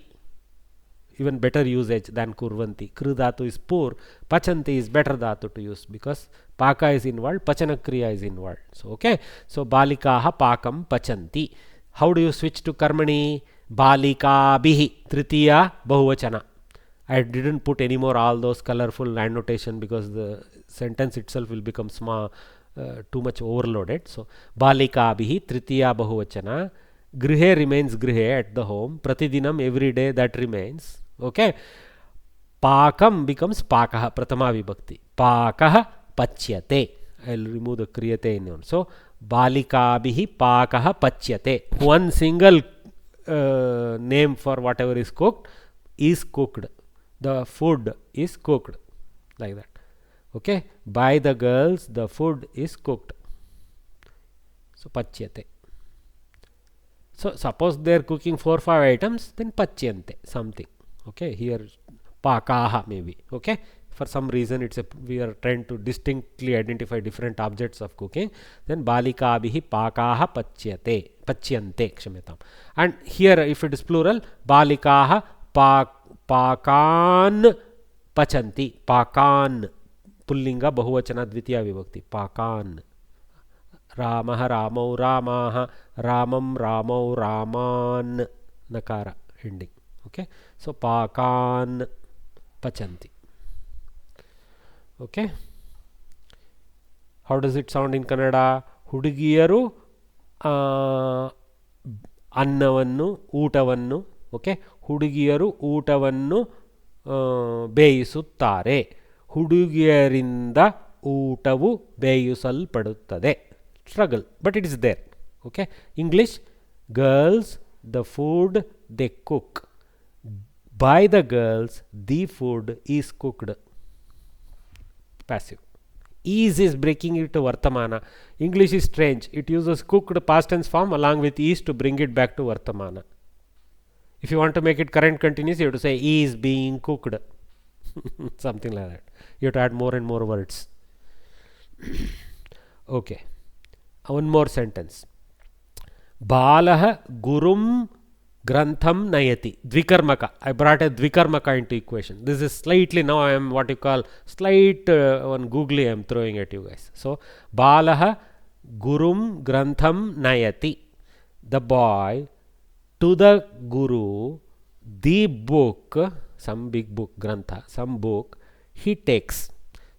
S2: Even better usage than kurvanti. Kru dhatu is poor, pachanti is better dhatu to use because paka is involved, pachana kriya is involved. So okay, so balikaha pakam pachanti. How do you switch to karmani? Balika bihi, tritiya bahuvachana. I didn't put any more all those colorful annotation because the sentence itself will become small, too much overloaded. So balika bihi, tritiya bahuvachana. Grihe remains grihe, at the home. Pratidinam, every day, that remains. Okay, pakam becomes pakaha, pratama vibhakti. Pakaha pachyate. I will remove the kriyate in one. So balika bihi pakaha pachyate. One single name for whatever is cooked. The food is cooked, like that. Okay, by the girls the food is cooked. So pachyate. So suppose they are cooking 4-5 items, then pachyante, something. Okay, here pakaha maybe. Okay, for some reason we are trying to distinctly identify different objects of cooking. Then balika bihi pakaha pachyante kshamyatam. And here if it is plural, balikaha pakan pachanti. Pakan pullinga bahuvachana dvitiya vibhakti. Pakan. Ramah ramau ramaha, ramam ramau raman, nakara ending. Okay, so pakan pachanti. Okay, how does it sound in Kannada? Hudugiyaru annavannu ಊಟವನ್ನು. Okay, ಹುಡುಗಿಯರು ಊಟವನ್ನು ಬೇಯಿಸುತ್ತಾರೆ. ಹುಡುಗಿಯರಿಂದ ಊಟವು ಬೇಯಿಸಲ್ಪಡುತ್ತದೆ. Struggle, but it is there. Okay, English, girls, the food they cook. By the girls, the food is cooked. Passive. Is breaking it to Vartamana. English is strange. It uses cooked past tense form along with is to bring it back to Vartamana. If you want to make it current continuous, you have to say is being cooked. Something like that. You have to add more and more words. Okay. One more sentence. Balaha gurum grantham nayati. Dvikarmaka. I brought a dvikarmaka into equation. This is slightly, now I am what you call slight one googly I am throwing at you guys. So Balaha gurum grantham nayati. The boy to the guru the book, some big book, grantha, some book he takes.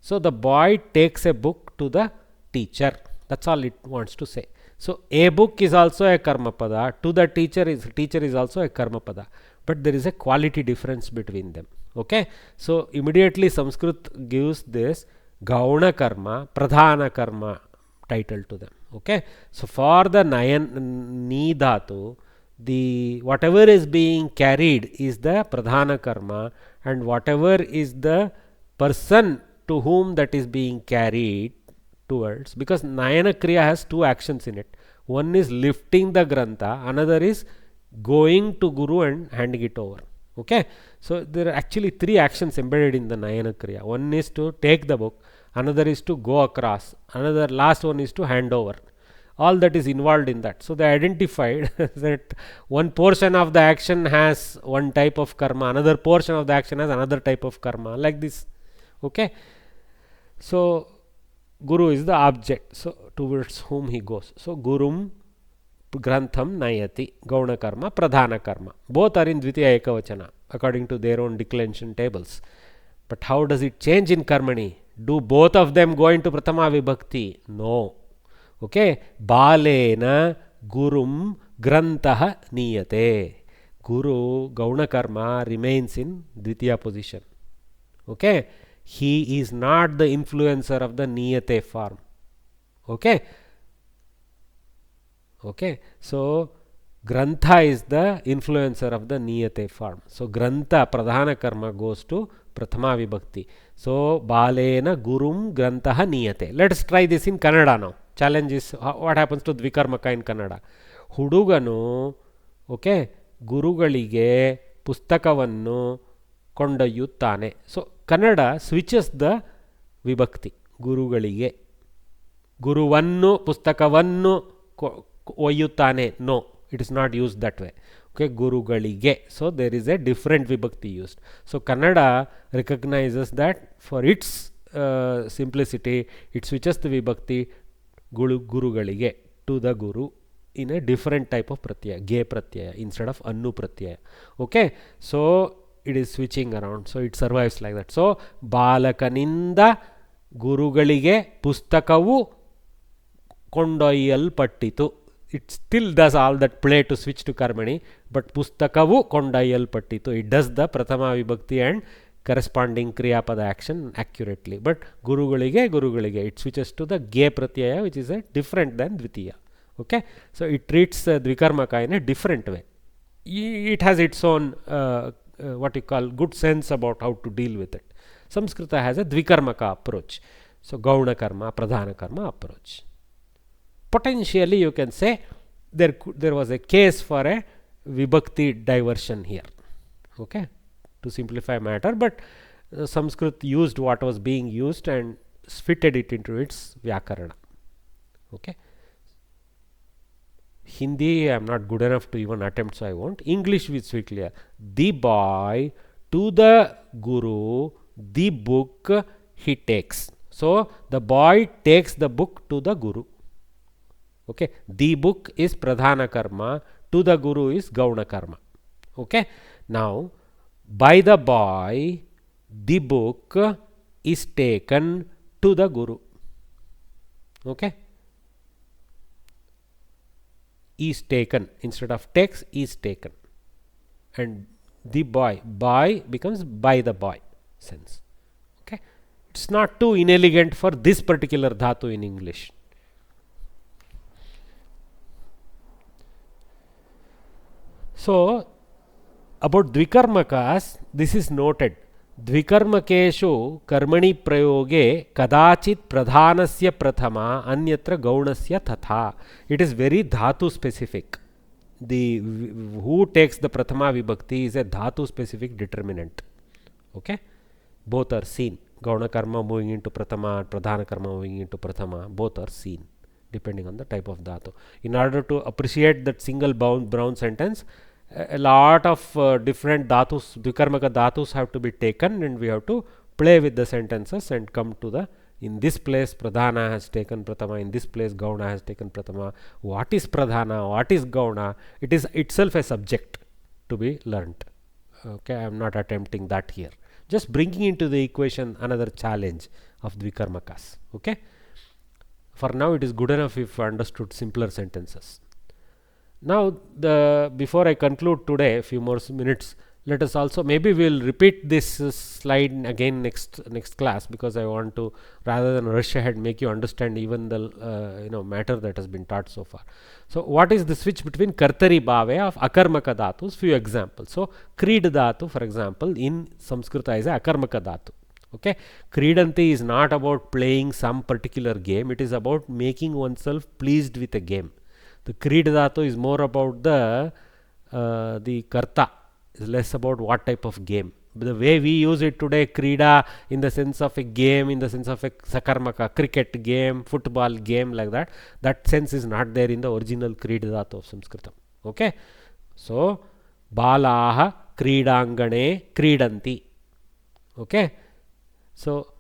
S2: So the boy takes a book to the teacher. That's all it wants to say. So a book is also a karma pada, to the teacher is also a karma pada, but there is a quality difference between them. Okay, so immediately Sanskrit gives this gauna karma, pradhana karma title to them. Okay, so for the ni dhatu, the whatever is being carried is the pradhana karma, and whatever is the person to whom that is being carried towards, because Nayana Kriya has two actions in it. One is lifting the grantha, another is going to Guru and handing it over. Okay, so there are actually three actions embedded in the Nayana Kriya. One is to take the book, another is to go across, another last one is to hand over. All that is involved in that. So they identified that one portion of the action has one type of karma, another portion of the action has another type of karma, like this. Okay, so Guru is the object, so towards whom he goes. So Gurum Grantham Nayati, Gauna Karma, Pradhana Karma. Both are in Dvitiya Ekavachana according to their own declension tables. But how does it change in Karmani? Do both of them go into Pratama Vibhakti? No. Okay, Balena Gurum Grantah niyate. Guru, Gauna Karma remains in Dvitiya position. Okay? He is not the influencer of the niyate form. Okay? Okay? So, Grantha is the influencer of the niyate form. So, Grantha, Pradhana Karma goes to Prathama Vibhakti. So, Balena Gurum Grantah niyate. Let us try this in Kannada now. Challenge is what happens to Dvikarmaka in Kannada. Huduganu, okay, Gurugalige Pustakavannu ಕೊಂಡೊಯ್ಯುತ್ತಾನೆ. So, Kannada switches the Vibhakti. Gurugalige. Guruvannu, Pustakavannu ಒಯ್ಯುತ್ತಾನೆ. No, it is not used that way. Okay, Gurugalige. So, there is a different Vibhakti used. So, Kannada recognizes that for its simplicity, it switches the Vibhakti Gurugalige to the Guru in a different type of pratyaya, ge pratyaya instead of annu pratyaya. Okay, so it is switching around. So, it survives like that. So, Balakaninda Gurugalige Pustakavu ಕೊಂಡೊಯ್ಯಲ್ಪಟ್ಟಿತು. It still does all that play to switch to Karmani, but Pustakavu ಕೊಂಡೊಯ್ಯಲ್ಪಟ್ಟಿತು. It does the Prathama Vibhakti and corresponding Kriyapada action accurately. But Gurugalige, it switches to the Ge Pratyaya, which is a different than Dvitiya. Okay, so it treats Dvikarmaka in a different way. It has its own what you call good sense about how to deal with it. Samskrita has a Dvikarmaka approach. So, Gauna Karma, Pradhana Karma approach. Potentially, you can say there was a case for a Vibhakti diversion here. Okay, to simplify matter, but Sanskrit used what was being used and fitted it into its Vyakarana. Okay. Hindi, I am not good enough to even attempt, so I won't. English is very clear. The boy to the Guru, the book he takes. So, the boy takes the book to the Guru. Okay, the book is Pradhana Karma, to the Guru is Gauna Karma. Okay, now by the boy, the book is taken to the Guru. Okay, is taken instead of takes, is taken, and the boy becomes by the boy sense. Okay, it's not too inelegant for this particular dhatu in English. So, about Dvikarmakas, this is noted. Dvikarmakeshu karmani prayoge kadachit pradhanasya prathama anyatra gaunasya tatha. It is very dhatu specific. The who takes the prathama vibhakti is a dhatu specific determinant. Okay, both are seen. Gauna karma moving into prathama, pradhana karma moving into prathama, both are seen depending on the type of dhatu. In order to appreciate that single brown sentence, a lot of different dhatus, Dvikarmaka dhatus have to be taken, and we have to play with the sentences and come to the, in this place Pradhana has taken Prathama, in this place Gauna has taken Prathama. What is Pradhana? What is Gauna? It is itself a subject to be learnt. Okay, I am not attempting that here. Just bringing into the equation another challenge of Dvikarmakas. Okay. For now, it is good enough if understood simpler sentences. Now, before I conclude today, a few more minutes, let us also, maybe we will repeat this slide again next class, because I want to, rather than rush ahead, make you understand even the matter that has been taught so far. So, what is the switch between Kartari Bhave of Akarmaka Dhatus? Few examples. So, Creed Dhatu, for example, in Samskrita is a Akarmaka Dhatu. Okay, Kridanti is not about playing some particular game, it is about making oneself pleased with a game. The Creed Dhatu is more about the Karta, is less about what type of game. But the way we use it today, Krida in the sense of a game, in the sense of a Sakarmaka, cricket game, football game, like that, that sense is not there in the original Creed Dhatu of Samskritam. Okay, so Balaha Kridangane Kridanti. Okay, so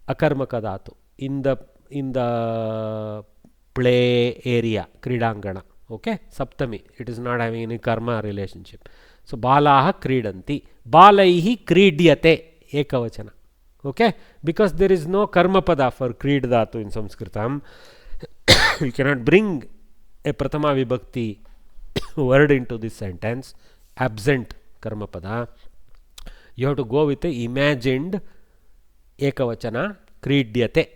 S2: Akarmaka Dhatu in the play area, Kridangana. Okay, Saptami, it is not having any karma relationship. So Balaha Kridanti, Balaihi Kridyate, Ekavachana. Okay, because there is no karma pada for Creed Dhatu in Samskritam. You cannot bring a Prathama Vibhakti word into this sentence, absent karmapada, you have to go with the imagined ekavachana kridyate.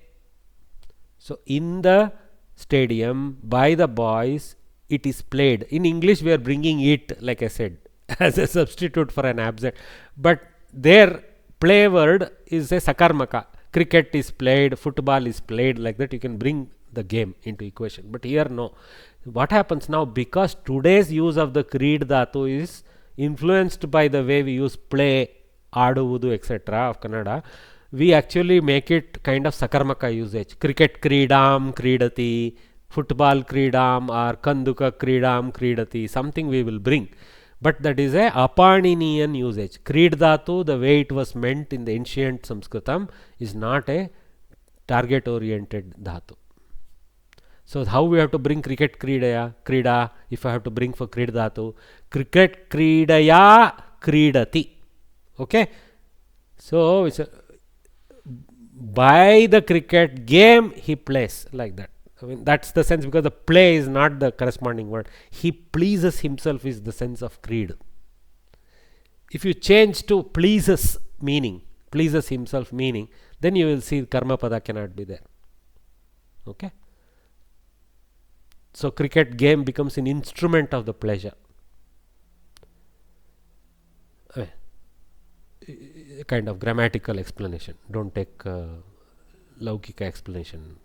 S2: So in the stadium by the boys it is played. In English we are bringing it, like I said, as a substitute for an absent, but their play word is a sakarmaka. Cricket is played, football is played, like that you can bring the game into equation. But here no. What happens now, because today's use of the creed dhatu is influenced by the way we use play, aduvudu, etc. of Kannada, we actually make it kind of sakarmaka usage. Cricket kridam kridati, football kridam, or kanduka kridam kridati, something we will bring. But that is a apaninian usage. Creed dhatu, the way it was meant in the ancient Samskritam, is not a target oriented dhatu. So how we have to bring cricket krida, if I have to bring for creed dhatu, cricket kridaya kridati. Okay, so it's by the cricket game he plays, like that. I mean, that's the sense, because the play is not the corresponding word. He pleases himself is the sense of creed. If you change to pleases meaning, pleases himself meaning, then you will see karma pada cannot be there. Okay. So cricket game becomes an instrument of the pleasure. A kind of grammatical explanation. Don't take laukika explanation.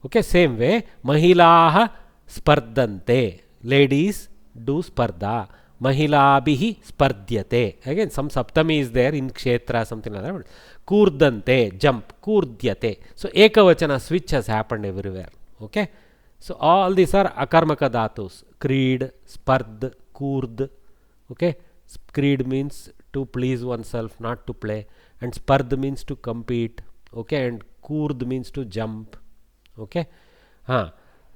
S2: Okay, same way, mahilaha spardante, ladies do sparda, mahilabhihi spardyate. Again, some saptami is there in kshetra, something like that. Kurdante, jump, kurdyate. So ekavachana switch has happened everywhere. Okay, so all these are akarmaka dhatus. Creed, spard, kurd. Okay, creed means to please oneself, not to play, and spard means to compete. Okay, and kurd means to jump. Okay,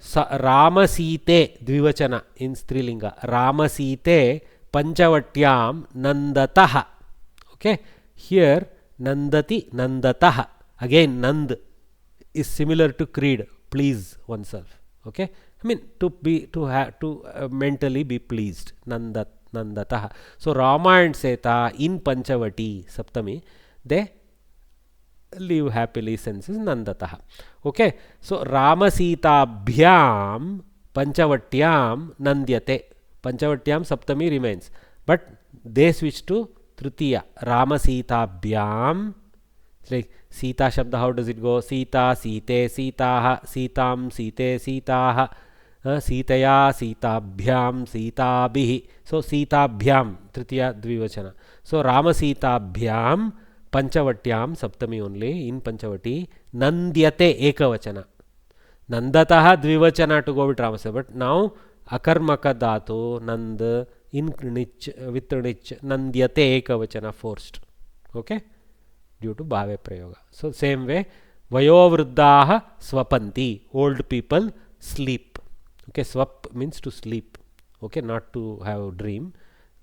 S2: Ramasite dvivachana in strilinga. Ramasite panchavatyam nandataha. Okay, here nandati nandataha. Again, nand is similar to creed, please oneself. Okay, I mean to mentally be pleased. Nandataha. So Rama and Seta in Panchavati Saptami, they live happily, senses nandataha. Okay, so Rama Sita bhyam panchavatyam nandyate. Panchavatyam saptami remains, but they switch to tritiya. Rama Sita bhyam, like Sita shabda, how does it go? Sita site sitaha, sitam site sitaha, sitaya sitabhyam sitabhihi. So sitabhyam tritiya dvivachana. So Rama Sita bhyam Panchavatyam saptami only in Panchavati, nandyate ekavachana. Nandataha dvivachana to go with Ramasa, but now akarmaka dhatu nand in nich with nich nandyate ekavachana forced. Okay, due to bhave prayoga. So same way, vayovruddhaha swapanti, old people sleep. Okay, swap means to sleep. Okay, not to have a dream.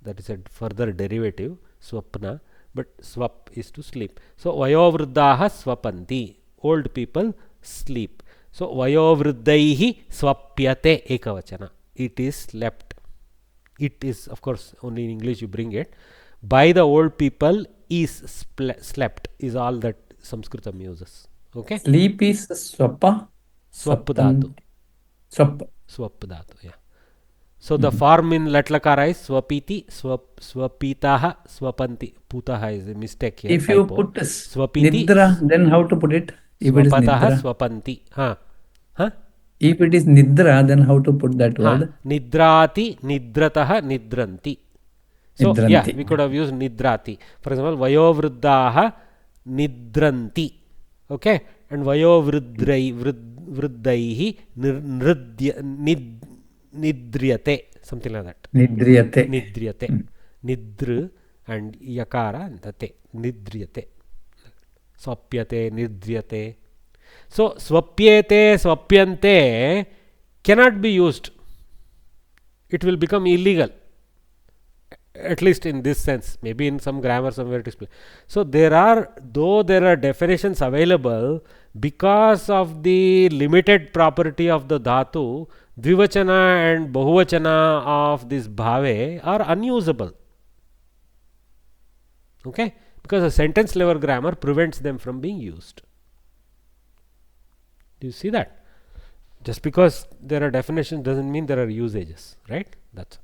S2: That is a further derivative, swapna. But swap is to sleep. So vayovruddhaha swapanti, old people sleep. So vayovruddhaihi swapyate ekavachana, it is slept. It is, of course, only in English you bring it. By the old people is slept is all that Samskritam uses. Okay,
S1: sleep is swapa,
S2: swap dhatu. Swap dhatu, yeah. So the form in Latlakara is swapiti, swapitaha, swapanti. Putaha is a mistake here.
S1: If you put nidra, then how to put it? If it is nidra,
S2: swapanti.
S1: If it is nidra, then how to put that word?
S2: Nidrati, nidrataha, nidranti. So nidranti. Yeah, we could have used nidrati. For example, vayovruddhaha nidranti. Okay, and vayovruddhaihi nidriyate, something like that. Nidriyate. Nidru and yakara and tate. Nidriyate. Swapyate, nidriyate. So swapyate, swapyante cannot be used. It will become illegal. At least in this sense. Maybe in some grammar somewhere it is. So there are definitions available, because of the limited property of the dhatu, Dvivachana and Bahuvachana of this bhave are unusable. Okay? Because a sentence level grammar prevents them from being used. Do you see that? Just because there are definitions doesn't mean there are usages, right? That's all.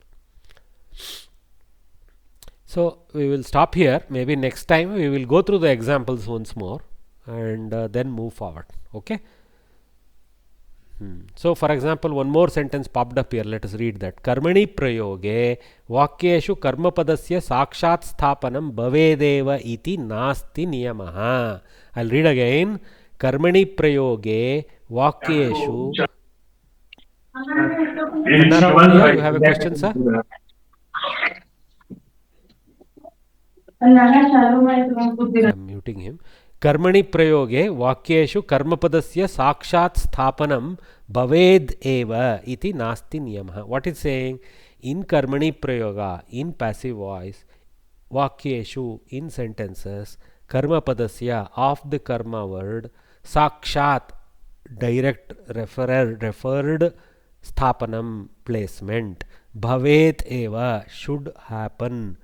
S2: So we will stop here. Maybe next time we will go through the examples once more and then move forward. Okay? So for example, one more sentence popped up here. Let us read that. Karmani prayoge vakyeshu karmapadasya sakshat sthapanam bhavedeva iti nasti niyamaha. I'll read again. Karmani prayoge vakyeshu. You have a question, sir? I'm muting him. Karmani prayoge vakyeshu karmapadasya sakshat sthapanam bhaved eva iti nasti niyamah. What is saying? In karmani prayoga, in passive voice, vakyeshu, in sentences, karmapadasya, of the karma word, sakshat, direct referred, sthapanam, placement, bhaved eva, should happen,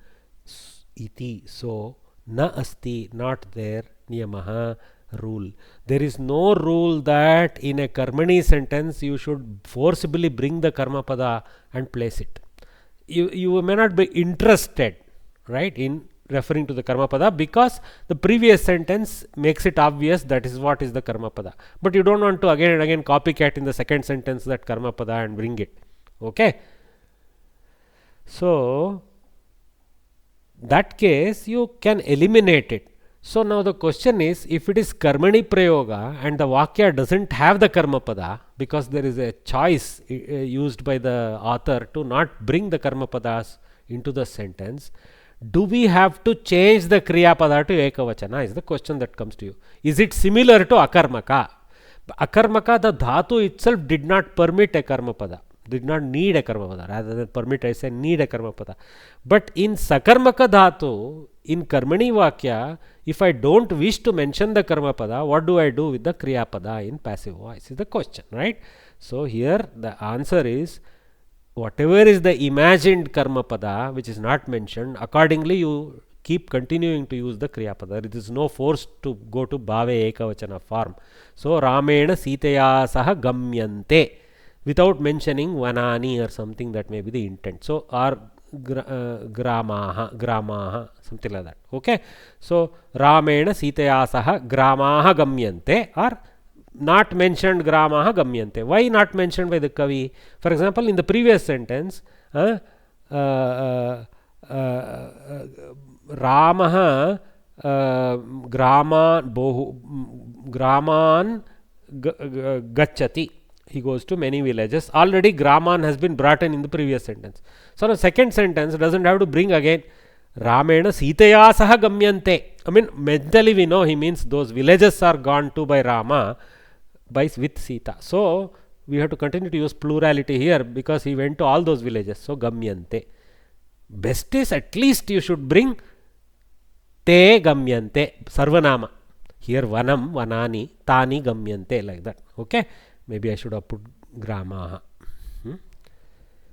S2: iti, so, na asti, not there, niyamaha, rule. There is no rule that in a karmani sentence you should forcibly bring the karma pada and place it. You may not be interested, right, in referring to the karma pada because the previous sentence makes it obvious that is what is the karma pada. But you don't want to again and again copycat in the second sentence that karma pada and bring it. Okay. So that case you can eliminate it. So now the question is, if it is karmani prayoga and the vakya doesn't have the karma pada because there is a choice used by the author to not bring the karma padas into the sentence, do we have to change the kriya pada to ekavachana is the question that comes to you. Is it similar to akarmaka? Akarmaka, the dhatu itself did not permit a karma pada. Did not need a karma pada. Rather than permit, I say need a karma pada. But in sakarmaka dhatu, in karmani vakya, if I don't wish to mention the karma pada, what do I do with the kriya pada in passive voice is the question, right? So here the answer is, whatever is the imagined karma pada which is not mentioned, accordingly you keep continuing to use the kriya pada. There is no force to go to bhave ekavachana form. So ramena sitaya saha gamyante, without mentioning vanani or something that may be the intent. So or gramaha, something like that. Okay. So ramena sitaya saha gramaha gamyante, or not mentioned gramaha gamyante. Why not mentioned by the Kavi? For example, in the previous sentence, Ramaha graman gachati. He goes to many villages. Already graman has been brought in the previous sentence. So the second sentence doesn't have to bring again Ramena Sitaya saha gamyante. I mean, mentally we know he means those villages are gone to by Rama with Sita. So we have to continue to use plurality here because he went to all those villages. So gamyante. Best is at least you should bring te gamyante, sarvanama. Here vanam, vanani, tani gamyante, like that. Okay. Maybe I should have put gramaha.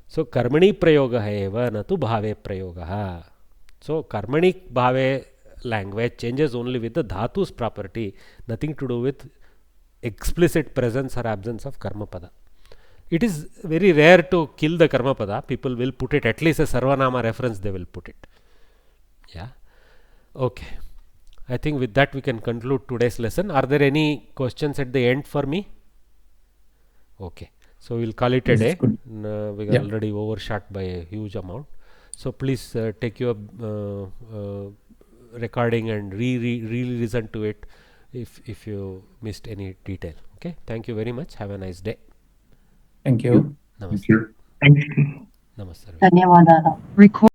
S2: So karmani prayoga eva natu bhave prayoga. So karmani bhave language changes only with the dhatu's property, nothing to do with explicit presence or absence of karma pada. It is very rare to kill the karma pada. People will put it, at least a sarvanama reference they will put it. Yeah. Okay. I think with that we can conclude today's lesson. Are there any questions at the end for me? Okay. So we'll call it a day. We are already overshot by a huge amount. So please take your recording and re-listen to it if you missed any detail. Okay. Thank you very much. Have a nice day.
S1: Thank you.
S2: Namaste.
S5: Thank you.
S2: Namaste.
S4: ధన్యవాదాలు.